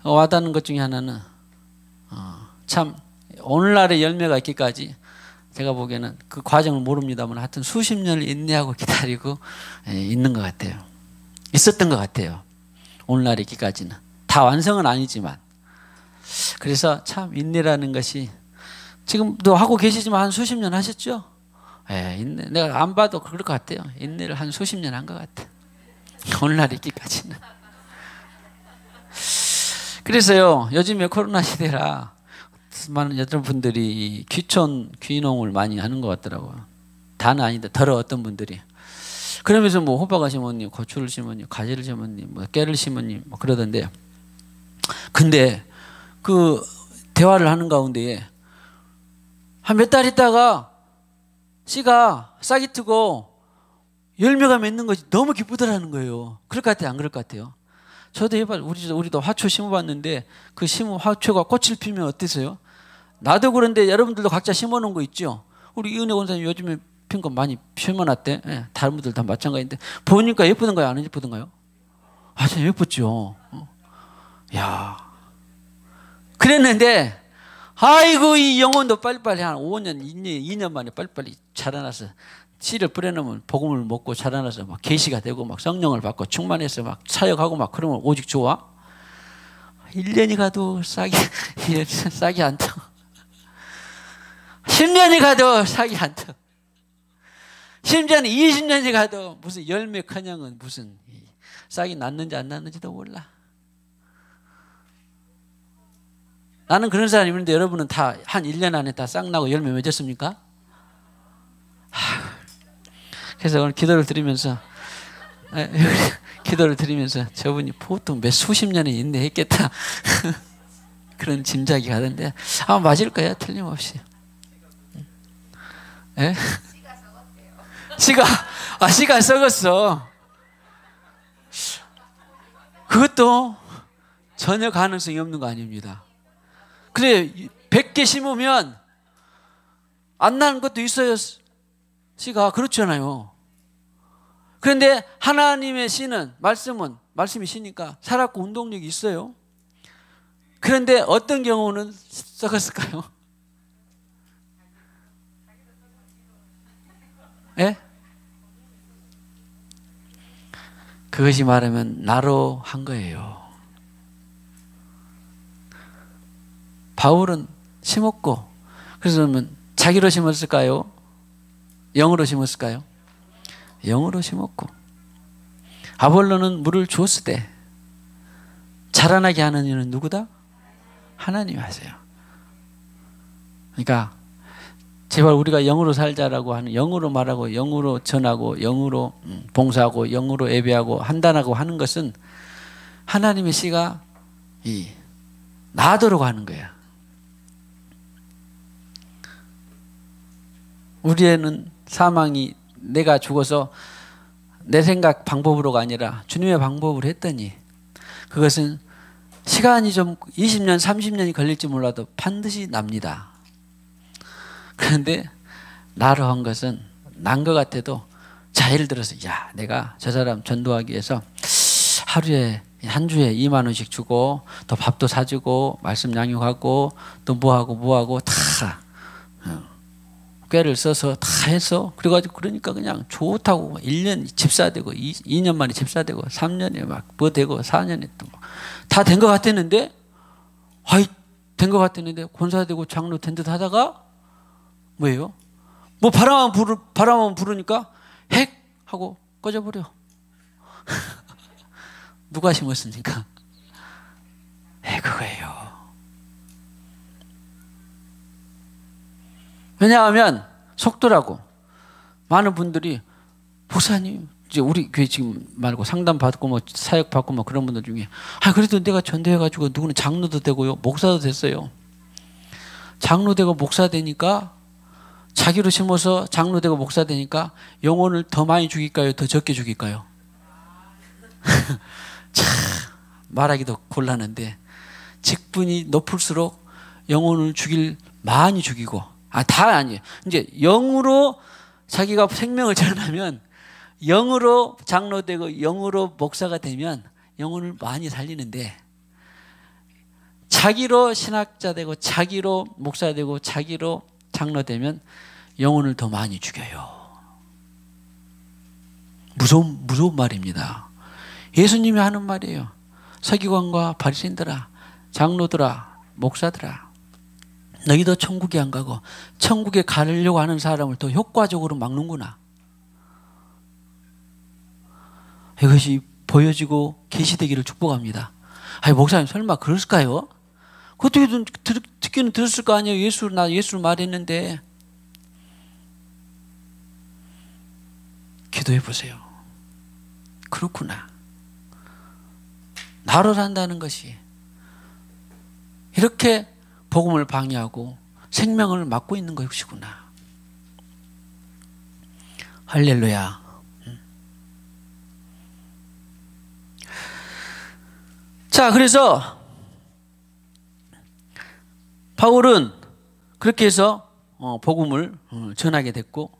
와닿는 것 중에 하나는 참 오늘날의 열매가 있기까지 제가 보기에는 그 과정을 모릅니다만 하여튼 수십 년을 인내하고 기다리고 있는 것 같아요. 있었던 것 같아요. 오늘날 있기까지는. 다 완성은 아니지만. 그래서 참 인내라는 것이 지금도 하고 계시지만 한 수십 년 하셨죠? 인내. 내가 안 봐도 그럴 것 같아요. 인내를 한 수십 년 한 것 같아요. 오늘날 있기까지는. 그래서요, 요즘에 코로나 시대라 많은 여러분들이 귀농을 많이 하는 것 같더라고요. 다는 아닌데 덜어 어떤 분들이. 그러면서 뭐 호박을 심었니, 고추를 심었니, 가지를 심었니, 뭐 깨를 심었니, 뭐 그러던데. 근데 그 대화를 하는 가운데에 한 몇 달 있다가 씨가 싹이 트고 열매가 맺는 것이 너무 기쁘더라는 거예요. 그럴 것 같아요, 안 그럴 것 같아요? 저도 우리도 화초 심어봤는데 그 심은 화초가 꽃을 피면 어땠어요? 나도 그런데 여러분들도 각자 심어놓은 거 있죠? 우리 이은혜 권사님 요즘에 핀 거 많이 심어놨대. 예, 다른 분들 다 마찬가지인데 보니까 예쁘던가요? 안 예쁘던가요? 아, 진짜 예뻤죠. 야, 그랬는데 아이고 이 영혼도 빨리빨리 한 5년, 2년 만에 빨리빨리 자라나서 씨를 뿌려놓으면 복음을 먹고 자라나서 막 계시가 되고 막 성령을 받고 충만해서 막 사역하고 막 그러면 오직 좋아? 1년이 가도 싹이 안 터. 10년이 가도 싹이 안 터. 심지어는 20년이 가도 무슨 열매커녕은 무슨 싹이 났는지 안 났는지도 몰라. 나는 그런 사람이 있는데 여러분은 다 한 1년 안에 다 싹 나고 열매 맺었습니까? 그래서 오늘 기도를 드리면서 저분이 보통 몇 수십 년을 인내했겠다 그런 짐작이 가던데 아마 맞을 거예요. 틀림없이. 예? 씨가 썩었어. 그것도 전혀 가능성이 없는 거 아닙니다. 그래 100개 심으면 안 나는 것도 있어요. 씨가 그렇잖아요. 그런데 하나님의 씨는 말씀이 씨니까 살았고 운동력이 있어요. 그런데 어떤 경우는 썩었을까요? 예? 그것이 말하면 나로 한 거예요. 바울은 심었고 그래서 그러면 자기로 심었을까요? 영으로 심었을까요? 영으로 심었고 아볼로는 물을 주었을 때 자라나게 하는 이는 누구다? 하나님이 하세요. 그러니까 제발 우리가 영으로 살자라고 하는 영으로 말하고 영으로 전하고 영으로 봉사하고 영으로 예배하고 한단하고 하는 것은 하나님의 씨가 나도록 하는 거야. 우리에는 사망이 내가 죽어서 내 생각 방법으로가 아니라 주님의 방법으로 했더니 그것은 시간이 좀 20년 30년이 걸릴지 몰라도 반드시 납니다. 그런데 나로 한 것은 난 것 같아도 자 예를 들어서 야 내가 저 사람 전도하기 위해서 하루에 한 주에 2만 원씩 주고 또 밥도 사주고 말씀 양육하고 또 뭐하고 다 꾀를 써서 다 해서 그래가지고 그러니까 그냥 좋다고 1년 집사되고 2년 만에 집사되고 3년에 막 뭐 되고 4년에 또 다 된 것 같았는데 된 것 같았는데 권사되고 장로 된 듯 하다가 뭐예요? 뭐 바람만 부르니까 핵 하고 꺼져버려. 누가 심었습니까? 그거예요. 왜냐하면 속도라고. 많은 분들이 목사님, 이제 우리 교회 지금 말고 상담 받고 뭐 사역 받고 뭐 그런 분들 중에 그래도 내가 전도해가지고 누구는 장로도 되고요, 목사도 됐어요. 장로 되고 목사 되니까 자기로 심어서 장로 되고 목사 되니까 영혼을 더 많이 죽일까요, 더 적게 죽일까요? 참 말하기도 곤란한데 직분이 높을수록 영혼을 많이 죽이고 다 아니에요. 이제 영으로 자기가 생명을 전하면 영으로 장로되고 영으로 목사가 되면 영혼을 많이 살리는데 자기로 신학자 되고 자기로 목사 되고 자기로 장로 되면 영혼을 더 많이 죽여요. 무서운 말입니다. 예수님이 하는 말이에요. 서기관과 바리새인들아, 장로들아, 목사들아, 너희도 천국에 안 가고 천국에 가려고 하는 사람을 더 효과적으로 막는구나. 이것이 보여지고 계시되기를 축복합니다. 목사님 설마 그럴까요? 그것도 듣기는 들었을 거 아니에요. 예수를 말했는데. 기도해 보세요. 그렇구나. 나로 산다는 것이 이렇게 복음을 방해하고 생명을 막고 있는 것이구나. 할렐루야. 자, 그래서 바울은 그렇게 해서 복음을 전하게 됐고,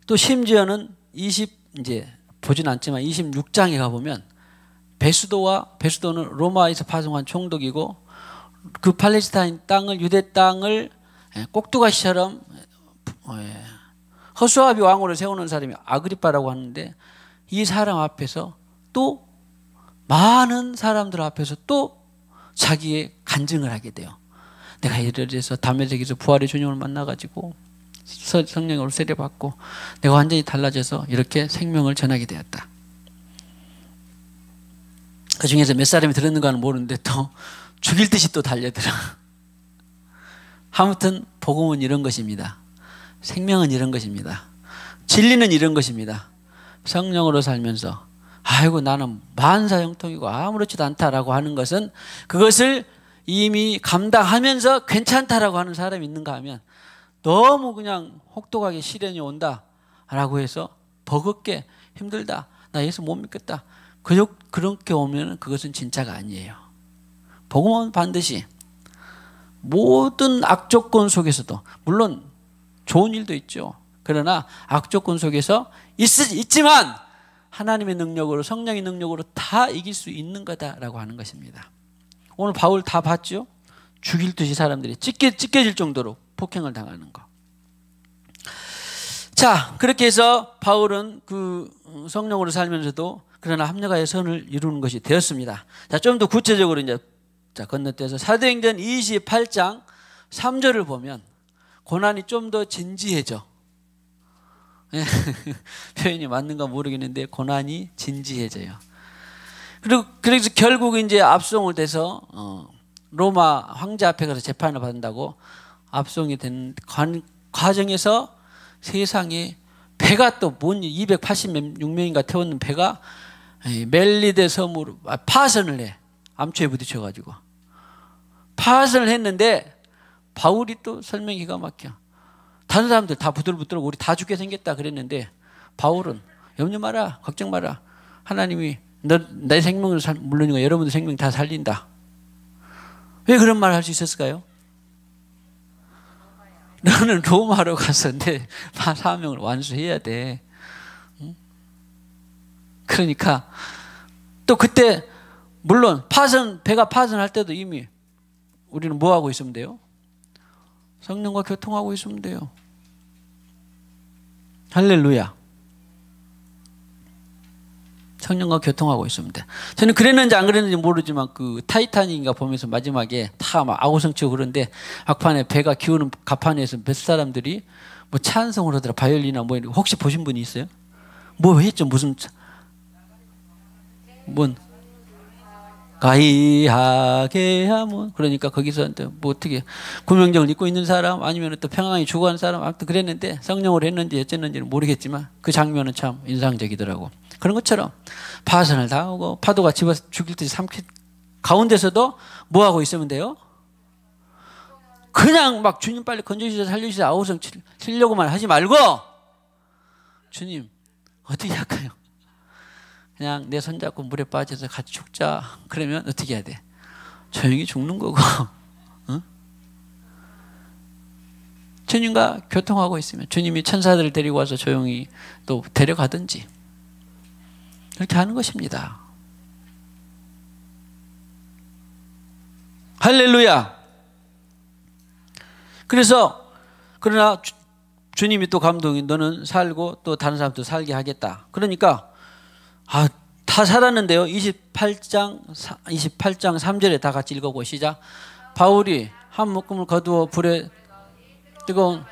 또 심지어는 이제 보진 않지만 26장에 가보면 베수도는 로마에서 파송한 총독이고 그 팔레스타인 땅을, 유대 땅을 꼭두가시처럼 허수아비 왕으로 세우는 사람이 아그리빠라고 하는데, 이 사람 앞에서 또 많은 사람들 앞에서 또 자기의 간증을 하게 돼요. 내가 이래서 담에색에서 부활의 주님을 만나가지고 성령으로 세례받고 내가 완전히 달라져서 이렇게 생명을 전하게 되었다. 그 중에서 몇 사람이 들었는가는 모르는데 또 죽일 듯이 또 달려들어. 아무튼 복음은 이런 것입니다. 생명은 이런 것입니다. 진리는 이런 것입니다. 성령으로 살면서 나는 만사형통이고 아무렇지도 않다라고 하는 것은, 그것을 이미 감당하면서 괜찮다라고 하는 사람이 있는가 하면 너무 그냥 혹독하게 시련이 온다라고 해서 버겁게 힘들다, 나 예수 못 믿겠다, 그렇게 오면 그것은 진짜가 아니에요. 복음은 반드시 모든 악조건 속에서도, 물론 좋은 일도 있죠. 그러나 악조건 속에서 있지만 하나님의 능력으로, 성령의 능력으로 다 이길 수 있는 거다라고 하는 것입니다. 오늘 바울 다 봤죠? 죽일 듯이 사람들이 찢겨질 정도로 폭행을 당하는 거. 자, 그렇게 해서 바울은 그 성령으로 살면서도 그러나 합력하여 선을 이루는 것이 되었습니다. 자, 좀 더 구체적으로 이제 건너뛰어서 사도행전 28장 3절을 보면 고난이 좀 더 진지해져. 표현이 맞는가 모르겠는데 고난이 진지해져요. 그리고 그래서 결국 이제 압송을 돼서 로마 황제 앞에 가서 재판을 받는다고 압송이 된 과정에서 세상에 배가 또 286명인가 태웠는 배가 멜리데 섬으로 파선을 해. 암초에 부딪혀가지고 파선을 했는데 바울이 또 설명이 기가 막혀. 다른 사람들 다 부들부들 우리 다 죽게 생겼다 그랬는데 바울은 염려 마라, 걱정 마라, 하나님이 내 생명을 물론이고 여러분들 생명 다 살린다. 왜 그런 말을 할 수 있었을까요? 너는 로마로 가서 내 사명을 완수해야 돼. 그러니까 또 그때 물론 배가 파선할 때도 이미 우리는 뭐 하고 있으면 돼요? 성령과 교통하고 있으면 돼요. 할렐루야. 성령과 교통하고 있으면 돼. 저는 그랬는지 안 그랬는지 모르지만 그 타이타닉인가 보면서 마지막에 다 막 아우성치고 그런데 막판에 배가 기우는 갑판에서 몇 사람들이 뭐 찬송을 하더라. 바이올린이나 뭐 혹시 보신 분이 있어요? 뭐 했죠? 무슨 뭔 가이하게 하면 그러니까 거기서 뭐 어떻게 구명정을 입고 있는 사람 아니면 또 평안히 죽어가는 사람 아무튼 그랬는데 성령으로 했는지 어쨌는지는 모르겠지만 그 장면은 참 인상적이더라고. 그런 것처럼 파선을 당하고 파도가 집어서 죽일 듯이 삼킬 가운데서도 뭐 하고 있으면 돼요? 그냥 막 주님 빨리 건져주시다 살려주시다 아우성 치려고만 하지 말고 주님 어떻게 할까요? 그냥 내 손잡고 물에 빠져서 같이 죽자. 그러면 어떻게 해야 돼? 조용히 죽는 거고 응? 주님과 교통하고 있으면 주님이 천사들을 데리고 와서 조용히 또 데려가든지 그렇게 하는 것입니다. 할렐루야. 그래서 그러나 주님이 또 감동이 너는 살고 또 다른 사람도 살게 하겠다. 그러니까 다 살았는데요. 28장 3절에 다 같이 읽어보고 시작. 바울이 한 묶음을 거두어 불에 뜨거운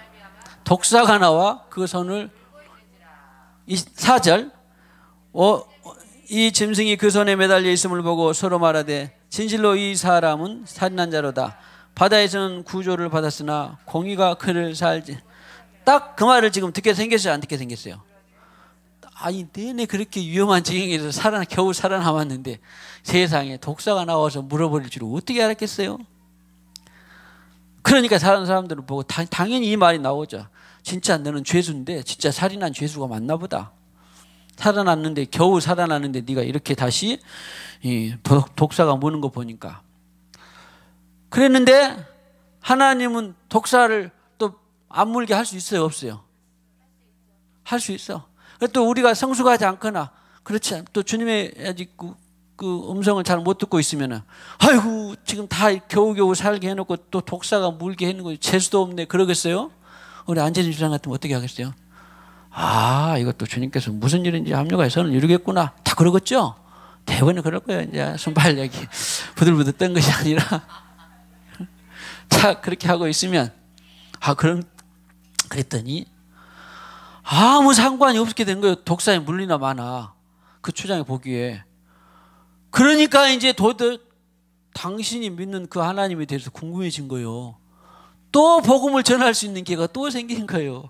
독사가 나와 그 손을 4절 이 짐승이 그 손에 매달려 있음을 보고 서로 말하되 진실로 이 사람은 살인한 자로다. 바다에서는 구조를 받았으나 공의가 그를 살지. 딱 그 말을 지금 듣게 생겼어요? 안 듣게 생겼어요? 아니 내내 그렇게 위험한 지경에서 겨우 살아남았는데 세상에 독사가 나와서 물어버릴 줄 어떻게 알았겠어요? 그러니까 다른 사람들을 보고 당연히 이 말이 나오죠. 진짜 너는 죄수인데 진짜 살인한 죄수가 맞나 보다. 살아났는데 겨우 살아났는데 네가 이렇게 다시 독사가 무는 거 보니까. 그랬는데 하나님은 독사를 또 안 물게 할 수 있어요? 없어요? 할 수 있어. 또 우리가 성숙하지 않거나 그렇지 또 주님의 아직 그 음성을 잘 못 듣고 있으면은 아이고 지금 다 겨우겨우 살게 해놓고 또 독사가 물게 해놓고 재수도 없네 그러겠어요? 우리 안재진 주장 같으면 어떻게 하겠어요? 이것도 주님께서 무슨 일인지 합력하여 선을 이루겠구나 다 그러겠죠? 대부분은 그럴 거예요. 이제 순발력이 부들부들 뜬 것이 아니라 자 그렇게 하고 있으면 그랬더니 아무 상관이 없게 된 거예요. 독사에 물리나 마나 그 초장에 보기에. 그러니까 이제 당신이 믿는 그 하나님에 대해서 궁금해진 거예요. 또 복음을 전할 수 있는 기회가 또 생긴 거예요.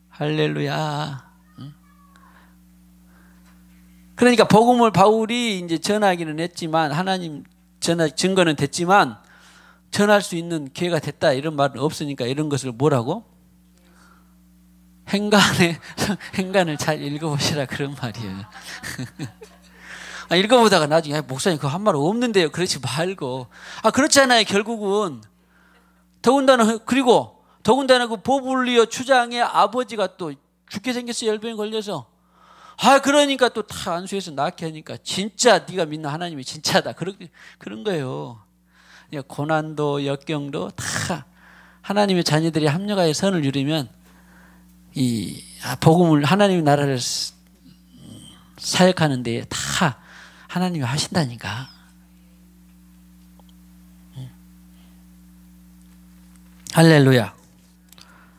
할렐루야. 그러니까 복음을 바울이 이제 전하기는 했지만 하나님 증거는 됐지만 전할 수 있는 기회가 됐다 이런 말은 없으니까 이런 것을 뭐라고? 행간을 잘 읽어보시라 그런 말이에요. 읽어보다가 나중에 목사님 그거 한 말 없는데요. 그러지 말고 그렇잖아요. 결국은 더군다나 그 보블리오 추장의 아버지가 또 죽게 생겼어요. 열병에 걸려서. 그러니까 또 다 안수해서 낳게 하니까 진짜 네가 믿는 하나님이 진짜다. 그런 거예요. 고난도 역경도 다 하나님의 자녀들이 합력하여 선을 이루면 이 복음을 하나님의 나라를 사역하는 데에 다 하나님이 하신다니까. 할렐루야.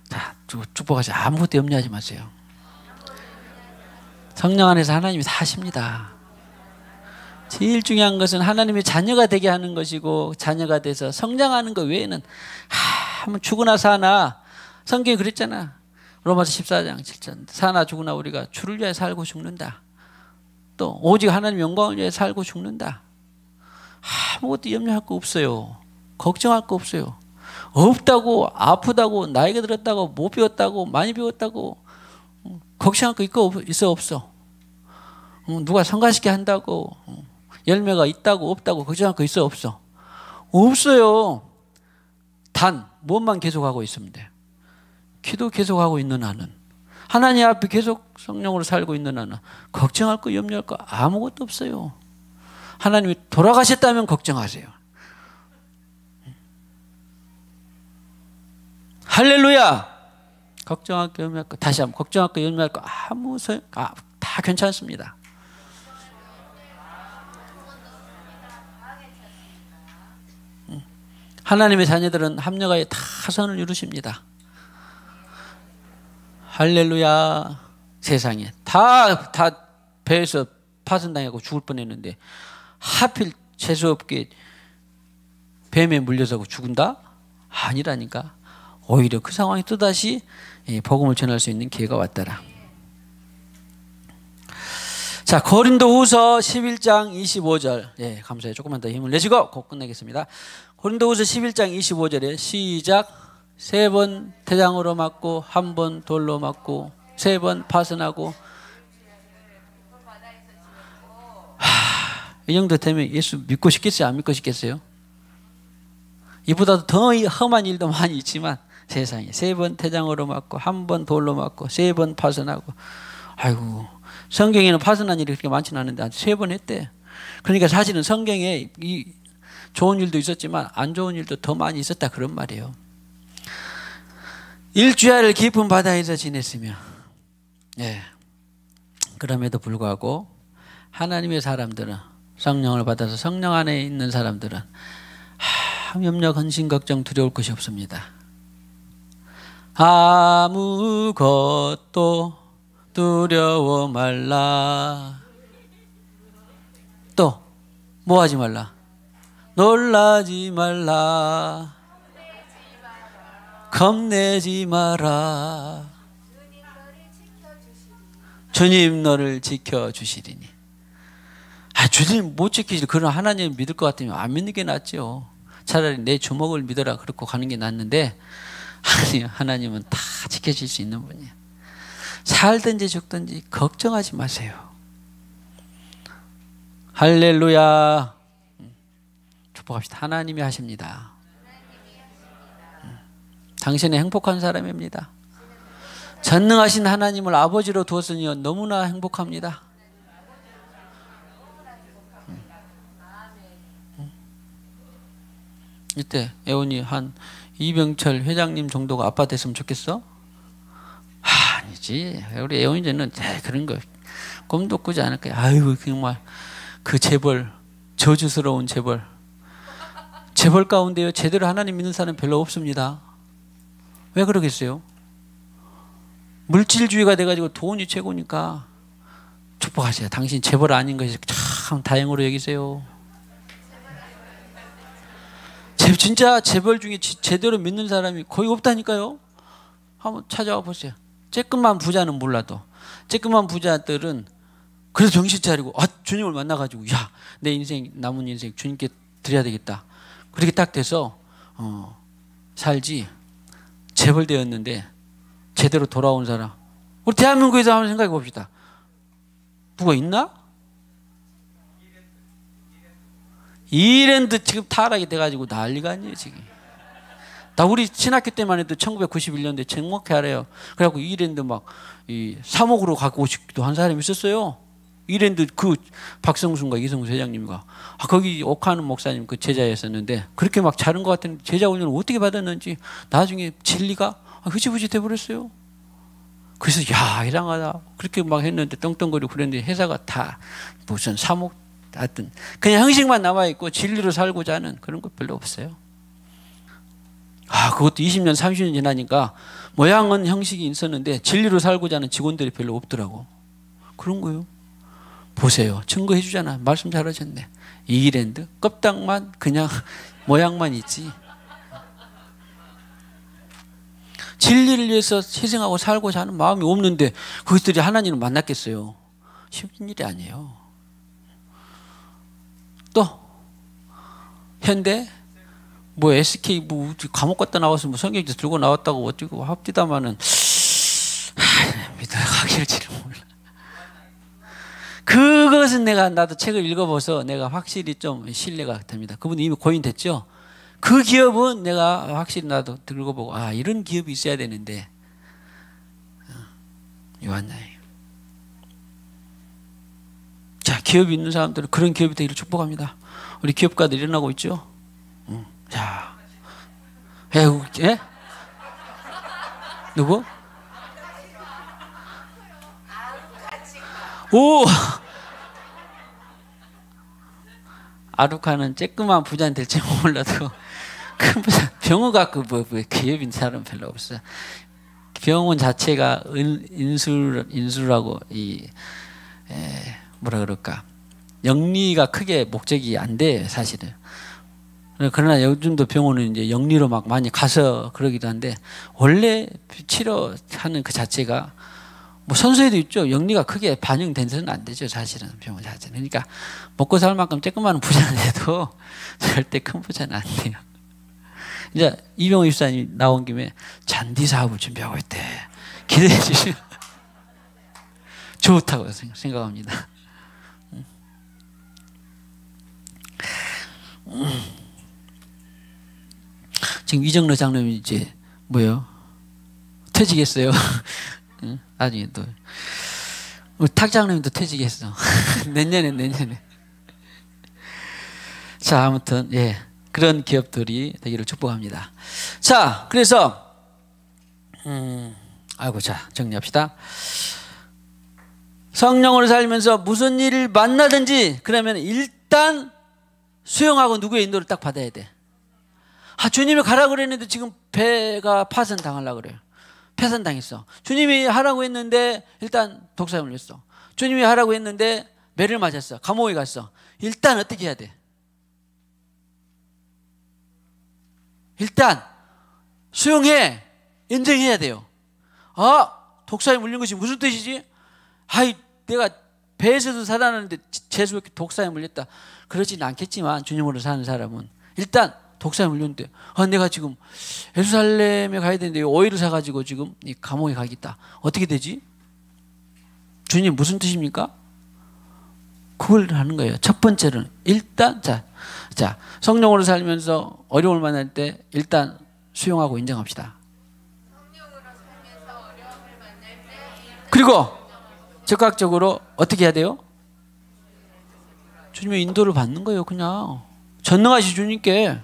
자, 축복하세요. 아무것도 염려하지 마세요. 성령 안에서 하나님이 다 하십니다. 제일 중요한 것은 하나님의 자녀가 되게 하는 것이고 자녀가 돼서 성장하는 것 외에는 한번 죽으나 사나 성경이 그랬잖아. 로마서 14장 7절 사나 죽으나 우리가 주를 위하여 살고 죽는다. 또 오직 하나님 영광을 위하여 살고 죽는다. 아무것도 염려할 거 없어요. 걱정할 거 없어요. 없다고 아프다고 나이가 들었다고 못 배웠다고 많이 배웠다고 걱정할 거 있어 없어. 누가 성가시게 한다고 열매가 있다고 없다고 걱정할 거 있어 없어. 없어요. 단 무엇만 계속하고 있으면 돼. 기도 계속하고 있는 한은 하나님 앞에 계속 성령으로 살고 있는 한은 걱정할 거 염려할 거 아무것도 없어요. 하나님이 돌아가셨다면 걱정하세요. 할렐루야. 걱정할 거 염려할 거 다시 한번 걱정할 거 염려할 거 다 괜찮습니다. 하나님의 자녀들은 합력하여 다 선을 이루십니다. 할렐루야. 세상에 다 배에서 파손당하고 죽을 뻔했는데 하필 재수없게 뱀에 물려서 죽은다? 아니라니까. 오히려 그 상황이 또다시 복음을 전할 수 있는 기회가 왔더라. 자, 고린도후서 11장 25절. 예, 감사해요. 조금만 더 힘을 내시고 곧 끝내겠습니다. 고린도후서 11장 25절에 시작. 3번 태장으로 맞고 1번 돌로 맞고 3번 파선하고. 이 정도 되면 예수 믿고 싶겠어요? 안 믿고 싶겠어요? 이보다도 더 험한 일도 많이 있지만 세상에 3번 태장으로 맞고 1번 돌로 맞고 3번 파선하고. 아이고, 성경에는 파선한 일이 그렇게 많지는 않은데 3번 했대. 그러니까 사실은 성경에 이 좋은 일도 있었지만 안 좋은 일도 더 많이 있었다 그런 말이에요. 일주야를 깊은 바다에서 지냈으며, 예, 그럼에도 불구하고 하나님의 사람들은, 성령을 받아서 성령 안에 있는 사람들은 염려, 근심, 걱정, 두려울 것이 없습니다. 아무것도 두려워 말라. 또 뭐 하지 말라? 놀라지 말라. 겁내지 마라. 주님 너를 지켜주시리니. 주님 못 지키실 그런 하나님 믿을 것 같으면 안 믿는 게 낫죠. 차라리 내 주먹을 믿어라 그렇고 가는 게 낫는데, 아니, 하나님은 다 지켜줄 수 있는 분이에요. 살든지 죽든지 걱정하지 마세요. 할렐루야. 축복합시다. 하나님이 하십니다. 당신은 행복한 사람입니다. 전능하신 하나님을 아버지로 두었으니 너무나 행복합니다. 이때 애원이 한 이병철 회장님 정도가 아빠 됐으면 좋겠어? 아니지. 우리 애원이는 그런 거 꿈도 꾸지 않을 거야. 아이고, 정말 그 재벌, 저주스러운 재벌 가운데요 제대로 하나님 믿는 사람 별로 없습니다. 왜 그러겠어요? 물질주의가 돼가지고 돈이 최고니까. 축복하세요. 당신 재벌 아닌 것이 참 다행으로 여기세요. 진짜 재벌 중에 제대로 믿는 사람이 거의 없다니까요. 한번 찾아와 보세요. 쬐끔만 부자는 몰라도 쬐끔만 부자들은 그래서 정신 차리고 주님을 만나가지고 야, 내 인생 남은 인생 주님께 드려야 되겠다. 그렇게 딱 돼서 살지. 재벌 되었는데 제대로 돌아온 사람 우리 대한민국에서 한번 생각해 봅시다. 누가 있나? 이랜드 지금 타락이 돼가지고 난리가 아니에요 지금. 나 우리 신학교 때만 해도 1991년도에 정확히 알아요. 그래갖고 이랜드 막 이 3억으로 갖고 싶기도 한 사람이 있었어요. 이랜드 그 박성순과 이성수 회장님과 거기 옥하는 목사님 그 제자였었는데 그렇게 막 잘한 것 같은 제자 훈련을 어떻게 받았는지 나중에 진리가 흐지부지 돼버렸어요. 그래서 야, 이상하다 그렇게 막 했는데 떵떵거리고 그랬는데 회사가 다 무슨 3억 하여튼 그냥 형식만 남아있고 진리로 살고자 하는 그런 거 별로 없어요. 그것도 20년 30년 지나니까 모양은 형식이 있었는데 진리로 살고자 하는 직원들이 별로 없더라고. 그런 거요. 보세요. 증거해 주잖아. 말씀 잘하셨네. 이랜드 껍딱만 그냥 모양만 있지. 진리를 위해서 희생하고 살고자 하는 마음이 없는데 그것들이 하나님을 만났겠어요? 쉽은 일이 아니에요. 또 현대 뭐 SK 뭐 감옥 갔다 나와서 뭐 성경지 들고 나왔다고 어쩌고 합디다마는 믿어가길지를 몰라. 그것은 나도 책을 읽어봐서 내가 확실히 좀 신뢰가 됩니다. 그분이 이미 고인됐죠. 그 기업은 내가 확실히 나도 읽어보고 이런 기업이 있어야 되는데 요한나이. 자, 기업이 있는 사람들은 그런 기업이 되기를 축복합니다. 우리 기업가들 일어나고 있죠. 자, 예? 누구? 오, 아루카는 쬐끄만 부자는 될지 몰라도 큰 부자, 병어가 뭐 기업인 사람 별로 없어요. 병원 자체가 인수라고 뭐라 그럴까, 영리가 크게 목적이 안 돼, 사실은. 그러나 요즘도 병원은 이제 영리로 막 많이 가서 그러기도 한데, 원래 치료하는 그 자체가 뭐 선수에도 있죠. 영리가 크게 반영돼서는 안 되죠, 사실은 병원 자체는. 그러니까 먹고 살 만큼 조그마한 부자는 해도 절대 큰 부자는 안 돼요. 이제 이병호 입사님 나온 김에 잔디 사업을 준비하고 있대. 기대해 주시면 좋다고 생각합니다. 지금 이정로 장로님이 이제 뭐요? 퇴직했어요. 나중에 또 탁 장로님도 퇴직했어. 내년에. 자, 아무튼 그런 기업들이 되기를 축복합니다. 자, 그래서 자, 정리합시다. 성령으로 살면서 무슨 일을 만나든지 그러면 일단 수용하고 누구의 인도를 딱 받아야 돼. 주님이 가라고 그랬는데 지금 배가 파손당하려고 그래요. 폐산당했어. 주님이 하라고 했는데 일단 독사에 물렸어. 주님이 하라고 했는데 매를 맞았어. 감옥에 갔어. 일단 어떻게 해야 돼? 일단 수용해. 인정해야 돼요. 독사에 물린 것이 무슨 뜻이지? 내가 배에서도 살아났는데 재수없게 독사에 물렸다. 그러지는 않겠지만 주님으로 사는 사람은 일단 독사에 물렸는데 내가 지금 예루살렘에 가야 되는데 오일을 사가지고 지금 이 감옥에 가겠다. 어떻게 되지? 주님 무슨 뜻입니까? 그걸 하는 거예요. 첫 번째는 일단 자 성령으로 살면서 어려움을 만날 때 일단 수용하고 인정합시다. 그리고 즉각적으로 어떻게 해야 돼요? 주님의 인도를 받는 거예요. 그냥 전능하신 주님께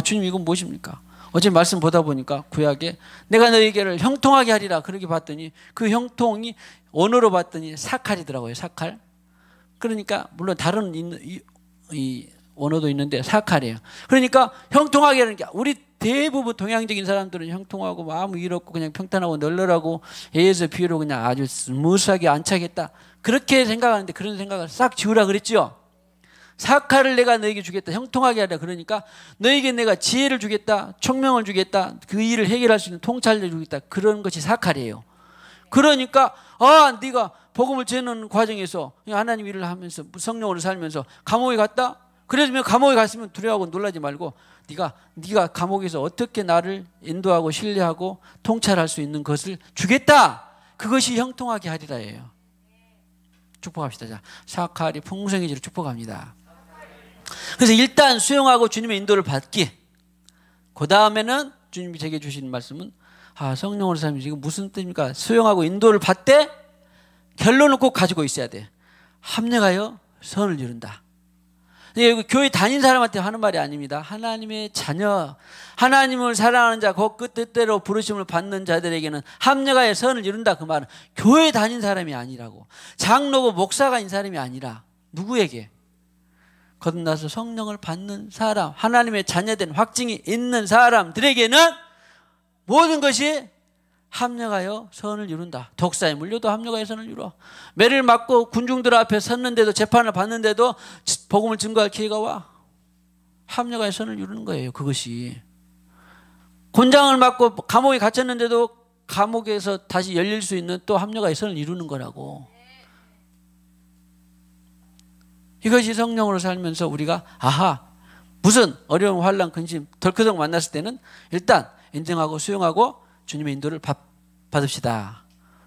주님 이건 무엇입니까? 어제 말씀 보다 보니까 구약에 내가 너희에게를 형통하게 하리라 그렇게 봤더니 그 형통이 언어로 봤더니 사칼이더라고요. 사칼. 그러니까 물론 다른 이 언어도 있는데 사칼이에요. 그러니까 형통하게 하는 게 우리 대부분 동양적인 사람들은 형통하고 마음 이롭고 그냥 평탄하고 널널하고 예에서 비유로 그냥 아주 스무스하게 안착했다. 그렇게 생각하는데 그런 생각을 싹 지우라 그랬죠. 사칼을 내가 너에게 주겠다. 형통하게 하라. 그러니까 너에게 내가 지혜를 주겠다. 총명을 주겠다. 그 일을 해결할 수 있는 통찰을 주겠다. 그런 것이 사칼이에요. 그러니까 네가 복음을 전하는 과정에서 하나님 일을 하면서 성령으로 살면서 감옥에 갔다? 그래서 감옥에 갔으면 두려워하고 놀라지 말고 네가 감옥에서 어떻게 나를 인도하고 신뢰하고 통찰할 수 있는 것을 주겠다. 그것이 형통하게 하리라예요. 축복합시다. 자, 사칼이 풍성해지를 축복합니다. 그래서 일단 수용하고 주님의 인도를 받기. 그 다음에는 주님이 제게 주시는 말씀은 성령으로 살면 지금 무슨 뜻입니까? 수용하고 인도를 받되 결론을 꼭 가지고 있어야 돼. 합력하여 선을 이룬다. 교회 다닌 사람한테 하는 말이 아닙니다. 하나님의 자녀, 하나님을 사랑하는 자, 그 뜻대로 부르심을 받는 자들에게는 합력하여 선을 이룬다. 그 말은 교회 다닌 사람이 아니라고. 장로고 목사가 있는 사람이 아니라 누구에게? 거듭나서 성령을 받는 사람, 하나님의 자녀된 확증이 있는 사람들에게는 모든 것이 합력하여 선을 이룬다. 독사에 물려도 합력하여 선을 이루어. 매를 맞고 군중들 앞에 섰는데도 재판을 받는데도 복음을 증거할 기회가 와. 합력하여 선을 이루는 거예요. 그것이. 곤장을 맞고 감옥에 갇혔는데도 감옥에서 다시 열릴 수 있는 또 합력하여 선을 이루는 거라고. 이것이 성령으로 살면서 우리가 무슨 어려움, 환난, 근심, 덜커덕 만났을 때는 일단 인정하고 수용하고 주님의 인도를 받읍시다.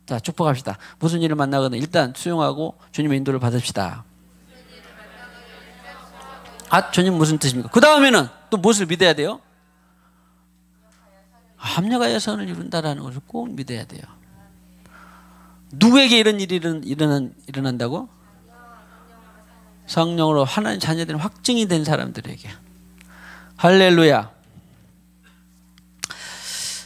자, 축복합시다. 무슨 일을 만나거나 일단 수용하고 주님의 인도를 받읍시다. 주님 무슨 뜻입니까? 그 다음에는 또 무엇을 믿어야 돼요? 합력하여 선을 이룬다라는 것을 꼭 믿어야 돼요. 누구에게 이런 일이 일어난다고? 성령으로 하나님 자녀된 확증이 된 사람들에게. 할렐루야.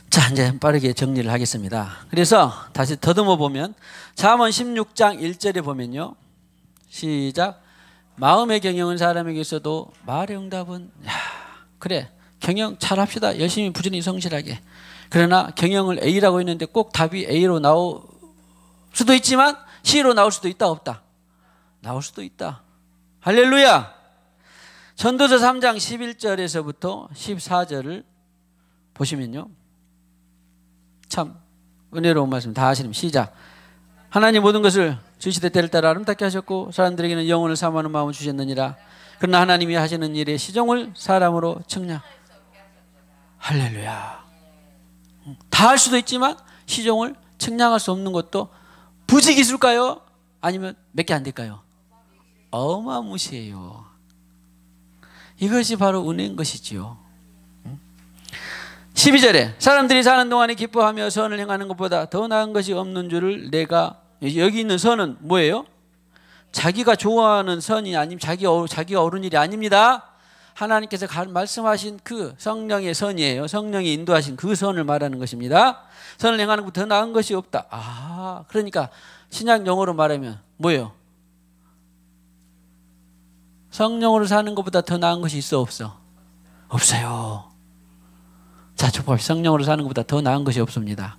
자, 이제 빠르게 정리를 하겠습니다. 그래서 다시 더듬어 보면 잠언 16장 1절에 보면요. 시작. 마음의 경영은 사람에게 있어도 말의 응답은 그래 경영 잘합시다. 열심히 부지런히 성실하게. 그러나 경영을 A라고 했는데 꼭 답이 A로 나올 수도 있지만 C로 나올 수도 있다 없다? 나올 수도 있다. 할렐루야. 전도서 3장 11절에서부터 14절을 보시면요, 참 은혜로운 말씀 다 하시는. 시작. 하나님 모든 것을 주시되 때를 따라 아름답게 하셨고 사람들에게는 영혼을 사모하는 마음을 주셨느니라. 그러나 하나님이 하시는 일의 시종을 사람으로 측량. 할렐루야. 다 할 수도 있지만 시종을 측량할 수 없는 것도 부지기술까요? 아니면 몇 개 안 될까요? 어마무시해요. 이것이 바로 은혜인 것이지요. 12절에 사람들이 사는 동안에 기뻐하며 선을 행하는 것보다 더 나은 것이 없는 줄을 내가. 여기 있는 선은 뭐예요? 자기가 좋아하는 선이 아니면 자기가 옳은 일이 아닙니다. 하나님께서 말씀하신 그 성령의 선이에요. 성령이 인도하신 그 선을 말하는 것입니다. 선을 행하는 것보다 더 나은 것이 없다. 그러니까 신약 용어로 말하면 뭐예요? 성령으로 사는 것보다 더 나은 것이 있어 없어? 없어요. 자, 성령으로 사는 것보다 더 나은 것이 없습니다.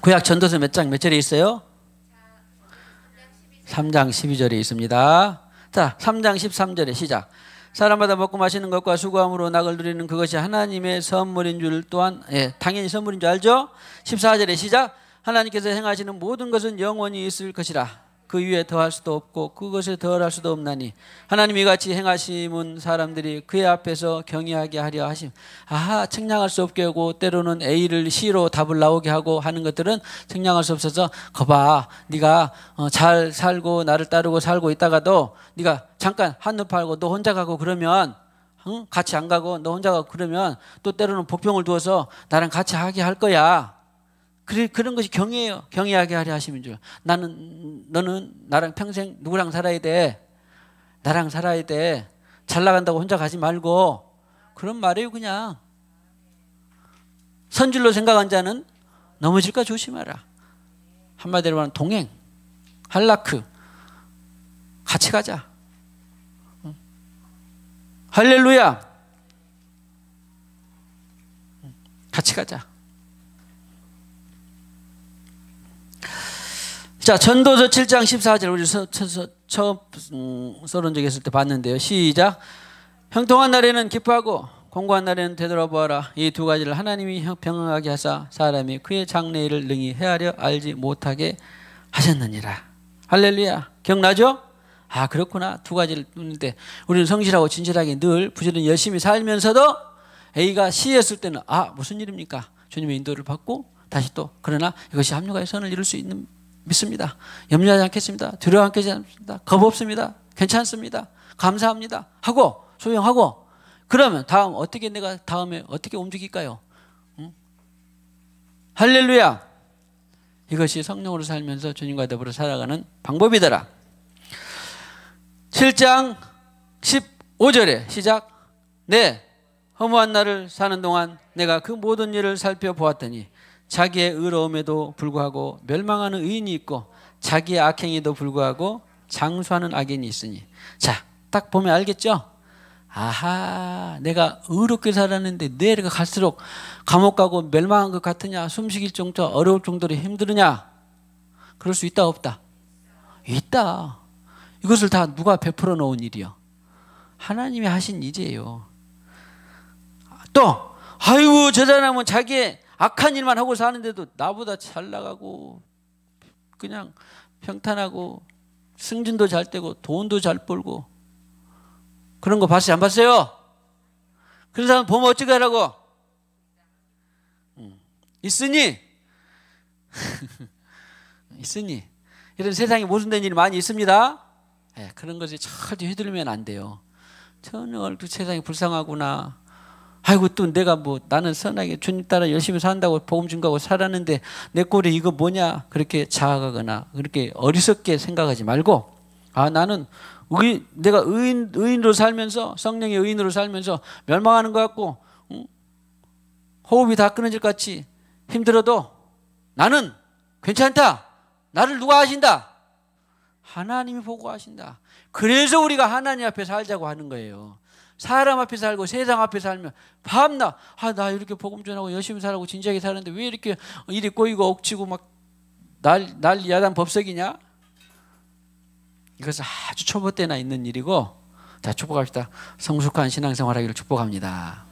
구약 전도서 몇 절에 있어요? 3장 12절에 있습니다. 자, 3장 13절에 시작. 사람마다 먹고 마시는 것과 수고함으로 낙을 누리는 그것이 하나님의 선물인 줄 또한, 당연히 선물인 줄 알죠? 14절에 시작. 하나님께서 행하시는 모든 것은 영원히 있을 것이라. 그 위에 더할 수도 없고 그것에 더할 수도 없나니 하나님이 이같이 행하심은 사람들이 그의 앞에서 경외하게 하려 하심. 측량할 수 없게 하고 때로는 A를 C로 답을 나오게 하고 하는 것들은 측량할 수 없어서 거봐, 네가 잘 살고 나를 따르고 살고 있다가도 네가 잠깐 한눈 팔고 너 혼자 가고 그러면, 같이 안 가고 너 혼자 가고 그러면 또 때로는 복병을 두어서 나랑 같이 하게 할 거야. 그런 것이 경외예요. 경외하게 하려 하시는 줄. 너는 나랑 평생 누구랑 살아야 돼? 나랑 살아야 돼. 잘 나간다고 혼자 가지 말고. 그런 말이에요. 그냥 선줄로 생각한 자는 넘어질까 조심하라. 한마디로 말하면 동행, 할라크, 같이 가자. 할렐루야. 같이 가자. 자, 전도서 7장 14절 우리 처음 서론 적했을 때 봤는데요. 시작. 형통한 날에는 기뻐하고 공고한 날에는 되돌아보아라. 이 두 가지를 하나님이 평안하게 하사 사람이 그의 장래일을 능히 헤아려 알지 못하게 하셨느니라. 할렐루야. 기억나죠? 그렇구나. 두 가지를 듣는데 우리는 성실하고 진실하게 늘 부지런히 열심히 살면서도 A가 C였을 때는 무슨 일입니까? 주님의 인도를 받고 다시 또 그러나 이것이 합력하여 선을 이룰 수 있는 믿습니다. 염려하지 않겠습니다. 두려워하지 않습니다. 겁 없습니다. 괜찮습니다. 감사합니다. 하고 소용하고 그러면 내가 다음에 어떻게 움직일까요? 할렐루야. 이것이 성령으로 살면서 주님과 더불어 살아가는 방법이더라. 7장 15절에 시작. 허무한 날을 사는 동안 내가 그 모든 일을 살펴보았더니 자기의 의로움에도 불구하고 멸망하는 의인이 있고 자기의 악행에도 불구하고 장수하는 악인이 있으니. 자, 딱 보면 알겠죠? 내가 의롭게 살았는데 내가 갈수록 감옥 가고 멸망한 것 같으냐? 숨쉬길 정도 어려울 정도로 힘드느냐? 그럴 수 있다 없다? 있다. 이것을 다 누가 베풀어 놓은 일이요? 하나님이 하신 일이에요. 또 저 사람은 자기의 악한 일만 하고 사는데도 나보다 잘 나가고 그냥 평탄하고 승진도 잘 되고 돈도 잘 벌고 그런 거 봤어요? 안 봤어요? 그런 사람 보면 어찌 하라고? 있으니 이런 세상에 모순된 일이 많이 있습니다. 그런 것이 절대 휘둘리면 안 돼요. 저는 세상이 불쌍하구나. 또 내가 나는 선하게 주님 따라 열심히 산다고 복음 증거하고 살았는데 내 꼴에 이거 뭐냐 그렇게 자학하거나 그렇게 어리석게 생각하지 말고 나는 내가 의인으로 살면서 성령의 의인으로 살면서 멸망하는 것 같고 호흡이 다 끊어질 것 같이 힘들어도 나는 괜찮다. 나를 누가 아신다? 하나님이 보고 하신다. 그래서 우리가 하나님 앞에 살자고 하는 거예요. 사람 앞에 살고 세상 앞에 살면 밤낮 나 이렇게 복음 전하고 열심히 살고 진지하게 사는데 왜 이렇게 일이 꼬이고 옥치고 막 난리 야단 법석이냐? 이것은 아주 초보 때나 있는 일이고, 자, 축복합시다. 성숙한 신앙생활하기를 축복합니다.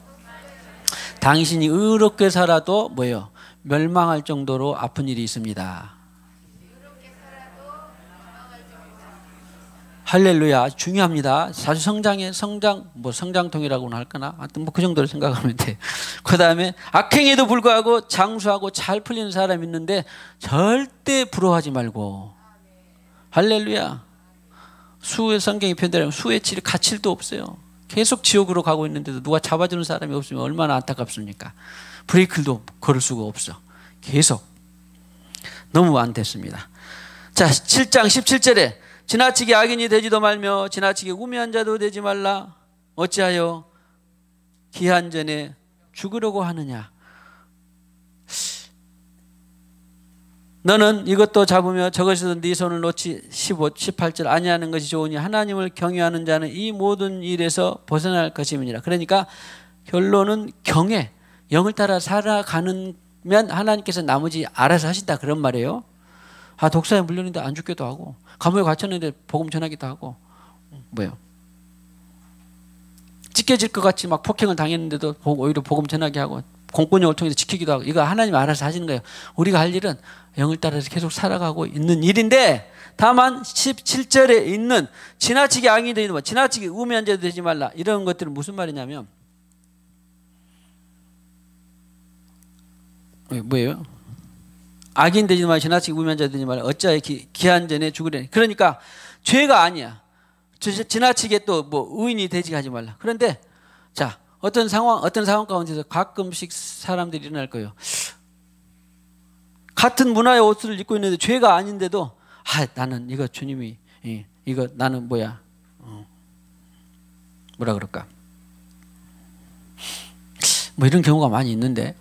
당신이 의롭게 살아도 뭐예요? 멸망할 정도로 아픈 일이 있습니다. 할렐루야. 아주 중요합니다. 사실 성장통이라고는 할까나? 하여튼 그 정도로 생각하면 돼. 그 다음에 악행에도 불구하고 장수하고 잘 풀리는 사람이 있는데 절대 부러워하지 말고. 할렐루야. 수의 성경이 표현되면 수의 질이 가칠도 없어요. 계속 지옥으로 가고 있는데도 누가 잡아주는 사람이 없으면 얼마나 안타깝습니까? 브레이크도 걸을 수가 없어. 계속. 너무 안 됐습니다. 자, 7장 17절에 지나치게 악인이 되지도 말며 지나치게 우매한 자도 되지 말라. 어찌하여 기한 전에 죽으려고 하느냐. 너는 이것도 잡으며 저것에도 네 손을 놓지 18절 아니하는 것이 좋으니 하나님을 경외하는 자는 이 모든 일에서 벗어날 것임이니라. 그러니까 결론은 경외, 영을 따라 살아가면 하나님께서 나머지 알아서 하신다 그런 말이에요. 독사에 물렸는데 안 죽기도 하고 감옥에 갇혔는데 복음 전하기도 하고 뭐예요? 찢겨질 것 같이 막 폭행을 당했는데도 오히려 복음 전하게 하고 공권력을 통해서 지키기도 하고 이거 하나님 알아서 하시는 거예요. 우리가 할 일은 영을 따라서 계속 살아가고 있는 일인데 다만 17절에 있는 지나치게 악인이 되지 말라, 지나치게 우매한 자도 되지 말라 이런 것들은 무슨 말이냐면 뭐예요? 악인 되지 말라 지나치게 우매한 자 되지 말라 어찌하여 기한 전에 죽으려니. 그러니까 죄가 아니야. 지나치게 또 뭐 의인이 되지 하지 말라. 그런데 자 어떤 상황 가운데서 가끔씩 사람들이 일어날 거예요. 같은 문화의 옷을 입고 있는데 죄가 아닌데도 나는 이거 주님이 이거 나는 뭐야 뭐라 그럴까 뭐 이런 경우가 많이 있는데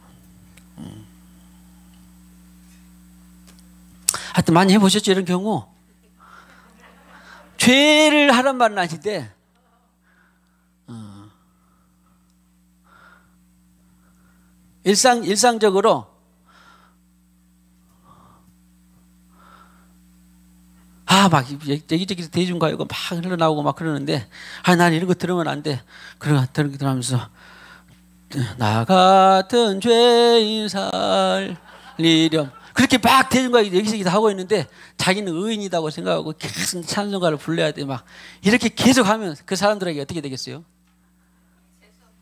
하여튼 많이 해보셨죠 이런 경우. 죄를 하란 말은 아닌데 일상적으로 막 여기저기 대중가요가 막 흘러나오고 막 그러는데 난 이런 거 들으면 안 돼. 그러면서 나 같은 죄인 살리렴 그렇게 막 대중가요 여기저기 다 하고 있는데 자기는 의인이라고 생각하고 계속 찬송가를 불러야 돼. 막 이렇게 계속 하면 그 사람들에게 어떻게 되겠어요?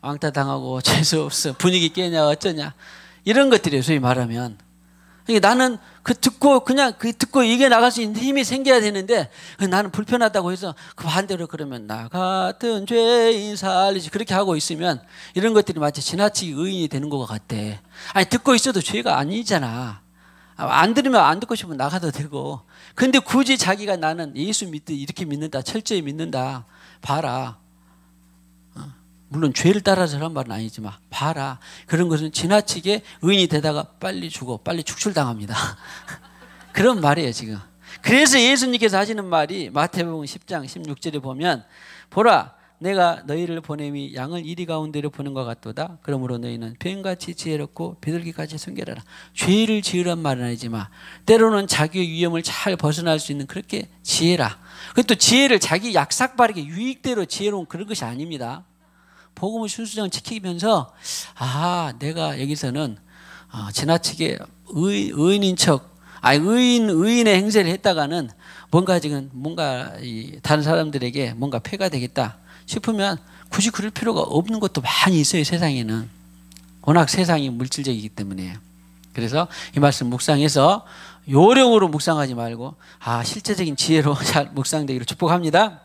왕따 당하고 재수없어 분위기 깨냐 어쩌냐 이런 것들이에요. 소위 말하면 나는 듣고 이게 나갈 수 있는 힘이 생겨야 되는데 나는 불편하다고 해서 그 반대로 그러면 나 같은 죄인 살리지 그렇게 하고 있으면 이런 것들이 마치 지나치게 의인이 되는 것 같대. 듣고 있어도 죄가 아니잖아. 안 들으면 안 듣고 싶으면 나가도 되고. 근데 굳이 자기가 나는 예수 이렇게 믿는다 철저히 믿는다 봐라. 물론 죄를 따라서 하는 말은 아니지만 봐라. 그런 것은 지나치게 의인이 되다가 빨리 죽어 빨리 축출당합니다. 그런 말이에요 지금. 그래서 예수님께서 하시는 말이 마태복음 10장 16절에 보면 보라 내가 너희를 보냄이 양을 이리 가운데로 보는 것 같도다. 그러므로 너희는 뱀같이 지혜롭고 비둘기같이 순결하라. 죄를 지으란 말은 아니지만 때로는 자기의 위험을 잘 벗어날 수 있는 그렇게 지혜라. 그리고 또 지혜를 자기 약삭빠르게 유익대로 지혜로운 그런 것이 아닙니다. 복음의 순수성을 지키면서 내가 여기서는 지나치게 의인인 척 의인의 행세를 했다가는 뭔가 다른 사람들에게 뭔가 폐가 되겠다 싶으면 굳이 그럴 필요가 없는 것도 많이 있어요. 세상에는 워낙 세상이 물질적이기 때문에. 그래서 이 말씀 묵상해서 요령으로 묵상하지 말고 실제적인 지혜로 잘 묵상되기를 축복합니다.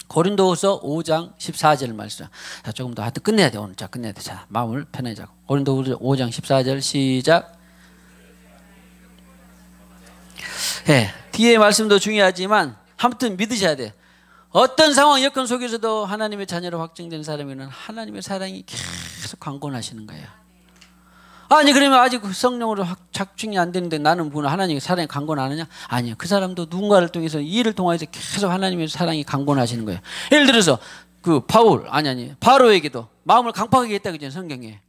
고린도후서 5장 14절 말씀. 자, 조금 더 하여튼 끝내야 돼. 오늘 자 끝내야 돼. 자, 마음을 편하게 잡고. 고린도후서 5장 14절 시작. 뒤에 말씀도 중요하지만 아무튼 믿으셔야 돼. 어떤 상황 여건 속에서도 하나님의 자녀로 확증된 사람에게는 하나님의 사랑이 계속 강권하시는 거예요. 그러면 아직 성령으로 작중이 안 되는데 나는 하나님의 사랑이 강권 안 하냐? 아니요. 그 사람도 누군가를 통해서 이 일을 통해서 계속 하나님의 사랑이 강권하시는 거예요. 예를 들어서 그 바로에게도 마음을 강팍하게 했다 그죠 성경에.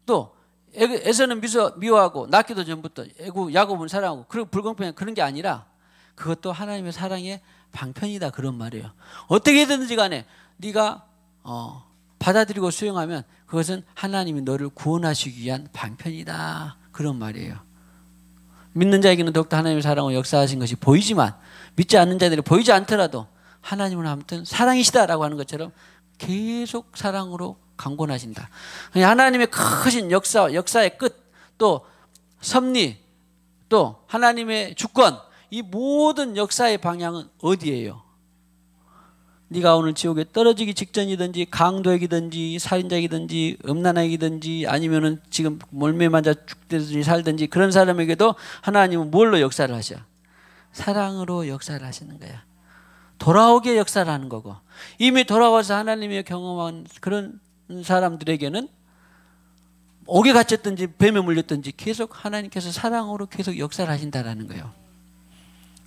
또 에서는 미워하고 낳기도 전부터 야곱은 사랑하고 그리고 불공평한 그런 게 아니라 그것도 하나님의 사랑의 방편이다 그런 말이에요. 어떻게든지 간에 네가 받아들이고 수용하면 그것은 하나님이 너를 구원하시기 위한 방편이다 그런 말이에요. 믿는 자에게는 더욱더 하나님의 사랑으로 역사하신 것이 보이지만 믿지 않는 자들이 보이지 않더라도 하나님은 아무튼 사랑이시다라고 하는 것처럼 계속 사랑으로 강권하신다. 하나님의 크신 역사의 끝, 또 섭리, 또 하나님의 주권, 이 모든 역사의 방향은 어디예요? 네가 오늘 지옥에 떨어지기 직전이든지 강도이든지 살인자이든지 음란하이든지 아니면은 지금 몰매 맞아 죽든지 살든지 그런 사람에게도 하나님은 뭘로 역사를 하셔? 사랑으로 역사를 하시는 거야. 돌아오게 역사를 하는 거고 이미 돌아와서 하나님의 경험한 그런 사람들에게는 옥에 갇혔든지 뱀에 물렸든지 계속 하나님께서 사랑으로 계속 역사를 하신다라는 거예요.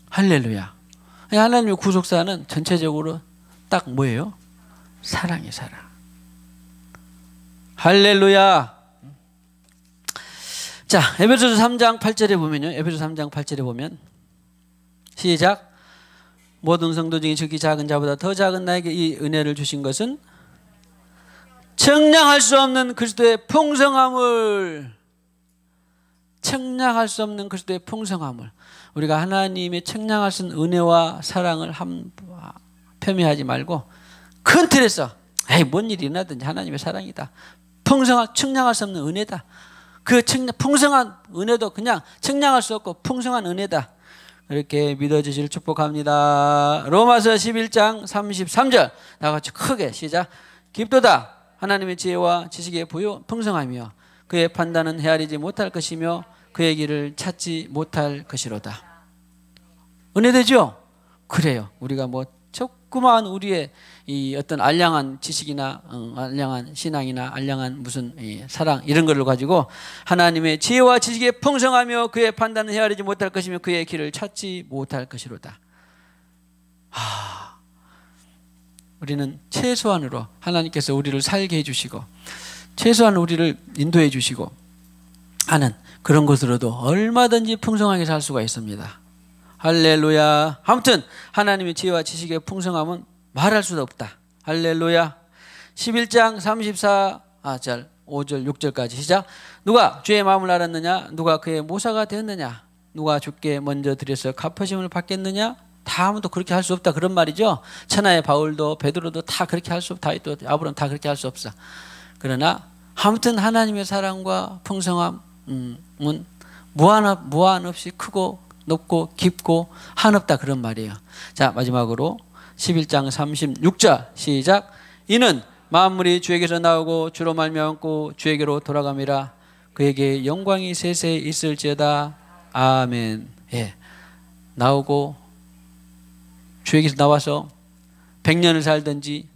할렐루야. 하나님의 구속사는 전체적으로 딱 뭐예요? 사랑이에요. 사랑. 할렐루야. 자, 에베소서 3장 8절에 보면요. 에베소서 3장 8절에 보면 시작. 모든 성도 중에 지극히 작은 자보다 더 작은 나에게 이 은혜를 주신 것은 청량할 수 없는 그리스도의 풍성함을, 청량할 수 없는 그리스도의 풍성함을, 우리가 하나님의 청량할 수 없는 은혜와 사랑을 폄훼하지 말고 큰 틀에서 뭔 일이 일어나든지 하나님의 사랑이다, 풍성한 청량할 수 없는 은혜다, 그 풍성한 은혜도 그냥 청량할 수 없고 풍성한 은혜다, 이렇게 믿어주시길 축복합니다. 로마서 11장 33절 다 같이 크게 시작. 깊도다 하나님의 지혜와 지식의 풍성하며 그의 판단은 헤아리지 못할 것이며 그의 길을 찾지 못할 것이로다. 은혜되죠? 그래요. 우리가 뭐 조그마한 우리의 이 어떤 알량한 지식이나 알량한 신앙이나 알량한 무슨 사랑 이런 거를 가지고 하나님의 지혜와 지식에 풍성하며 그의 판단은 헤아리지 못할 것이며 그의 길을 찾지 못할 것이로다. 우리는 최소한으로 하나님께서 우리를 살게 해주시고 최소한 우리를 인도해 주시고 하는 그런 것으로도 얼마든지 풍성하게 살 수가 있습니다. 할렐루야. 아무튼 하나님의 지혜와 지식의 풍성함은 말할 수도 없다. 할렐루야. 11장 34절 5절 6절까지 시작. 누가 주의 마음을 알았느냐? 누가 그의 모사가 되었느냐? 누가 주께 먼저 드려서 갚으심을 받겠느냐? 다 아무도 그렇게 할 수 없다 그런 말이죠. 천하의 바울도 베드로도 다 그렇게 할 수 없다. 다윗도 아브라함 다 그렇게 할 수 없어. 그러나 아무튼 하나님의 사랑과 풍성함은 무한 없이 크고 높고 깊고 한없다 그런 말이에요. 자, 마지막으로 11장 36절 시작. 이는 만물이 주에게서 나오고 주로 말미암고 주에게로 돌아감이라. 그에게 영광이 세세 있을지어다. 아멘. 예, 나오고 주에게서 나와서 100년을 살든지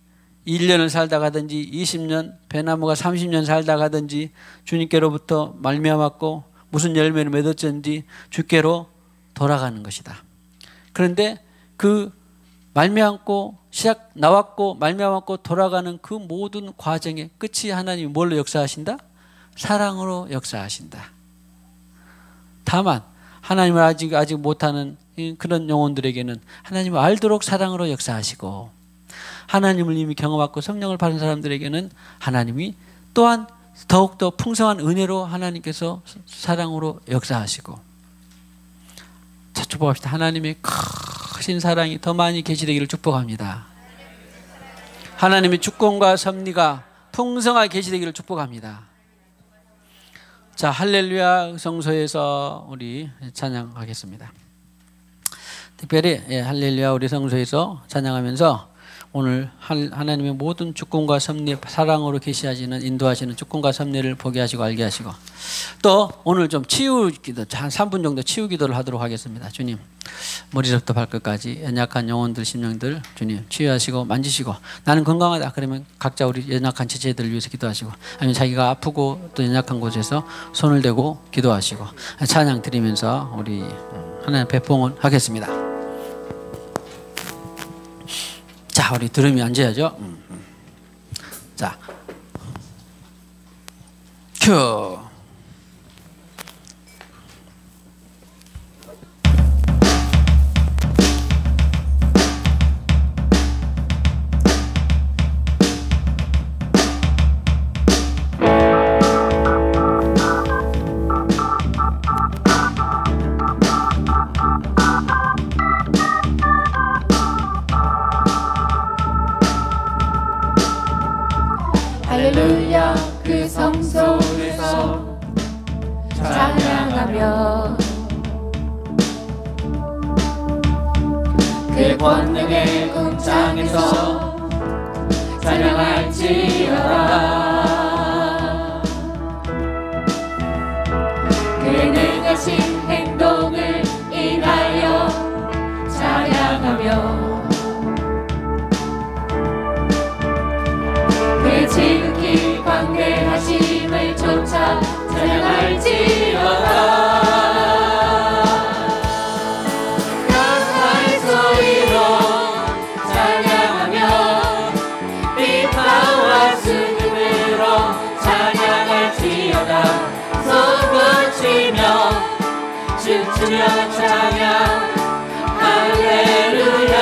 1년을 살다 가든지 20년, 배나무가 30년 살다 가든지 주님께로부터 말미암았고 무슨 열매를 맺었든지 주께로 돌아가는 것이다. 그런데 그 말미암고 나왔고 말미암았고 돌아가는 그 모든 과정의 끝이 하나님이 뭘로 역사하신다? 사랑으로 역사하신다. 다만 하나님을 아직 못하는 그런 영혼들에게는 하나님을 알도록 사랑으로 역사하시고 하나님을 이미 경험하고 성령을 받은 사람들에게는 하나님이 또한 더욱더 풍성한 은혜로 하나님께서 사랑으로 역사하시고. 자, 축복합시다. 하나님의 크신 사랑이 더 많이 계시되기를 축복합니다. 하나님의 주권과 섭리가 풍성하게 계시되기를 축복합니다. 자, 할렐루야 성소에서 우리 찬양하겠습니다. 특별히 할렐루야 우리 성소에서 찬양하면서 오늘 하나님의 모든 주권과 섭리, 사랑으로 계시하시는 인도하시는 주권과 섭리를 보게 하시고 알게 하시고, 또 오늘 좀 치유기도 한 3분 정도 치유기도를 하도록 하겠습니다. 주님, 머리부터 발끝까지 연약한 영혼들, 심령들 주님 치유하시고 만지시고, 나는 건강하다 그러면 각자 우리 연약한 지체들 위해서 기도하시고, 아니면 자기가 아프고 또 연약한 곳에서 손을 대고 기도하시고 찬양 드리면서 우리 하나님 배봉을 하겠습니다. 자, 자, 우리 드럼이 앉아야죠. 자, 큐. 할렐루야 그 성소에서 찬양하며 그 권능의 궁창에서 찬양할지어다. 그의 능하신 행동을 인하여 찬양하며 지극히 광대하심을 쫓아 찬양할지어다. 강한 소리로 찬양하며 비파와 수금으로 찬양할지어다. 손을 치며 춤추며 찬양 할렐루야.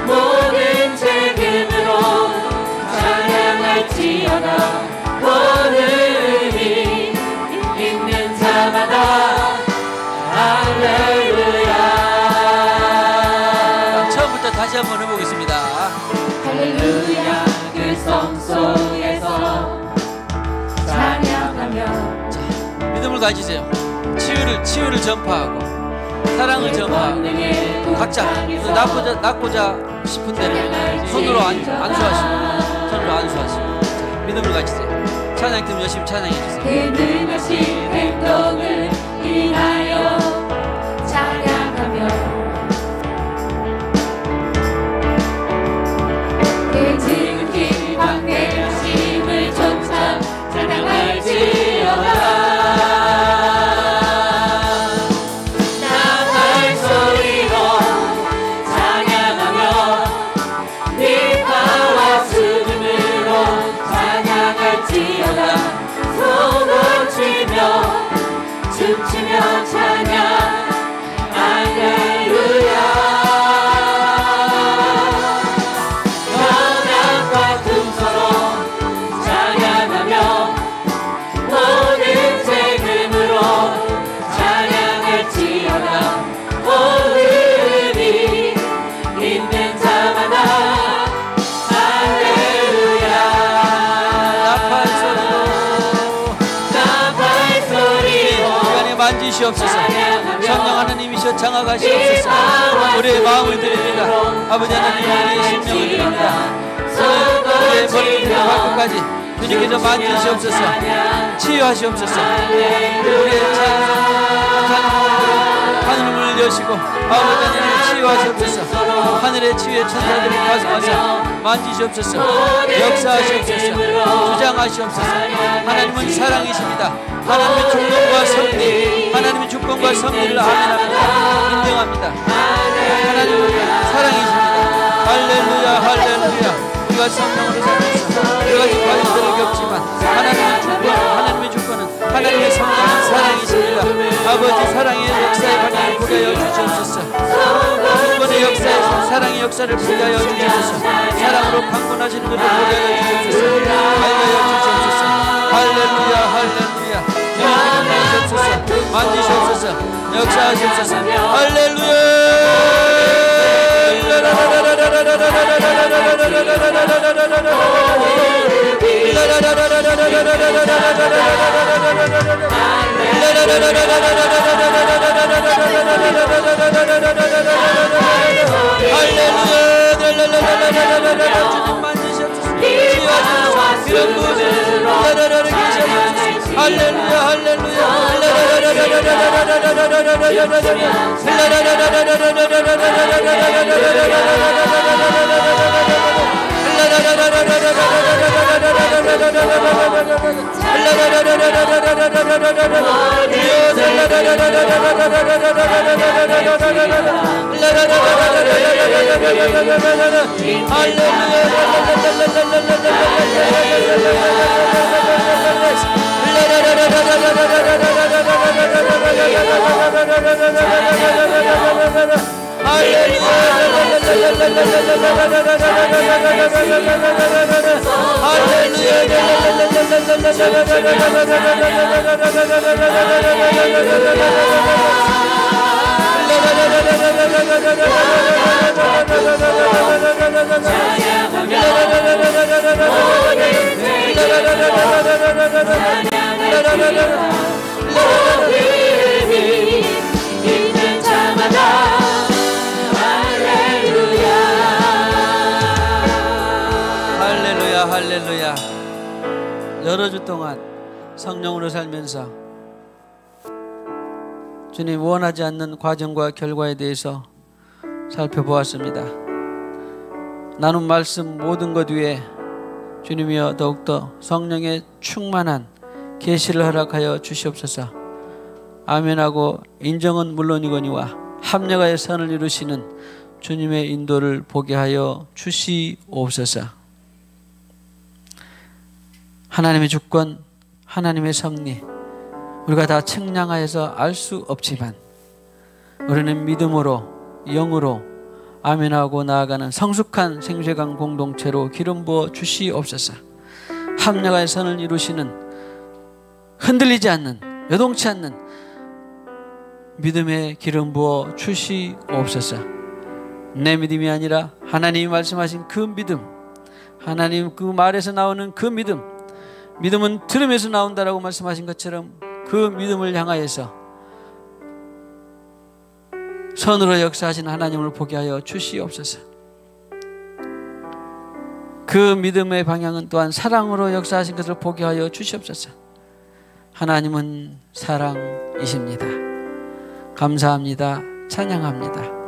모든 재금으로 찬양할지어다. 오늘이 있는 자마다 할렐루야. 처음부터 다시 한번 해보겠습니다. 할렐루야 그 성소에서 찬양하며. 자, 믿음을 가지세요. 치유를 전파하고 사랑을 전파하고 각자 낳고자 싶은 데는 손으로 안수하시고 믿음을 가지세요. 찬양팀 열심히 찬양해주세요. 그 능하신 행동을 인하여 찬양하며 그 지극히 광대하심을 쫓아 찬양할지어다. 춤추며 찬양 할렐루야. 연합과 금서로 찬양하며 모든 재금으로 찬양할지어다. 오늘이 있는 자마다 할렐루야. 만지시옵소서. 성령 하나님이시여 장악하시옵소서. 우리의 마음을 드립니다. 아버지 하나님, 우리의 심령을 드립니다. 우리의 머리부터 발끝까지 주님께서 만지시옵소서. 치유하시옵소서. 우리의 하늘을 여시고 아버지 하나님 치유하시옵소서. 하늘의 치유의 천사들이 가슴하사 만지시옵소서. 역사하시옵소서. 주장하시옵소서. 하나님은 사랑이십니다. 하나님의 주권과 섭리, 하나님의 주권과 섭리를 아멘합니다. 인정합니다. 하나님은 사랑이십니다. 할렐루야, 할렐루야. 우리가 성령으로 살면서 여러 가지 과정들을 겪지만 하나님의 주권은 하나님의 성령은 사랑이십니다. 아버지 사랑의 역사의 방향을 보게 하여 주시옵소서. 주권의 역사에서 사랑의 역사를 보게 하여 주시옵소서. 사랑으로 강권하시는 것을 보게 하여 주시옵소서. 알게 하여 주시옵소서. 할렐루야, 할렐루야. 만지시옵소서. 역사하시옵소서. 할렐루야. 할렐루야, 할렐루야. 할렐루야. 있는 자마다 할렐루야, 할렐루야. 여러 주 동안 성령으로 살면서 주님 원하지 않는 과정과 결과에 대해서 살펴보았습니다. 나눈 말씀 모든 것 위에 주님이여 더욱더 성령의 충만한 계시를 허락하여 주시옵소서. 아멘하고 인정은 물론이거니와 합력하여 선을 이루시는 주님의 인도를 보게 하여 주시옵소서. 하나님의 주권, 하나님의 섭리, 우리가 다 측량하여서 알 수 없지만 우리는 믿음으로 영으로 아멘하고 나아가는 성숙한 생수강 공동체로 기름 부어 주시옵소서. 합력하여 선을 이루시는 흔들리지 않는 요동치 않는 믿음의 기름 부어 주시옵소서. 내 믿음이 아니라 하나님이 말씀하신 그 믿음, 하나님 그 말에서 나오는 그 믿음, 믿음은 들음에서 나온다라고 말씀하신 것처럼 그 믿음을 향하여서 선으로 역사하신 하나님을 보게 하여 주시옵소서. 그 믿음의 방향은 또한 사랑으로 역사하신 것을 보게 하여 주시옵소서. 하나님은 사랑이십니다. 감사합니다. 찬양합니다.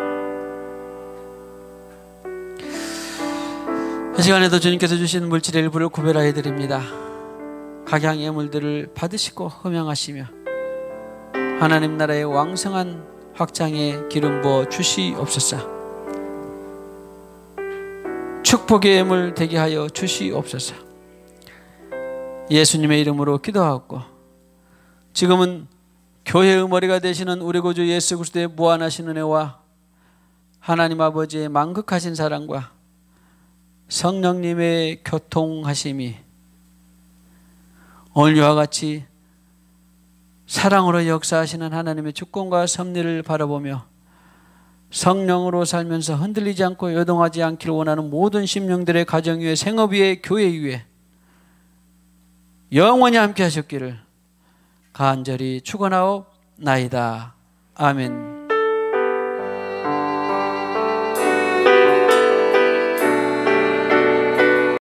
이 시간에도 주님께서 주신 물질의 일부를 구별하여 드립니다. 각양 예물들을 받으시고 흠양하시며 하나님 나라의 왕성한 확장에 기름 부어 주시옵소서. 축복의 예물 되게 하여 주시옵소서. 예수님의 이름으로 기도하고 지금은 교회의 머리가 되시는 우리 구주 예수 그리스도의 무한하신 은혜와 하나님 아버지의 만극하신 사랑과 성령님의 교통하심이 오늘과 같이 사랑으로 역사하시는 하나님의 주권과 섭리를 바라보며 성령으로 살면서 흔들리지 않고 요동하지 않기를 원하는 모든 심령들의 가정 위에 생업 위에 교회 위에 영원히 함께 하셨기를 간절히 축원하옵나이다. 아멘.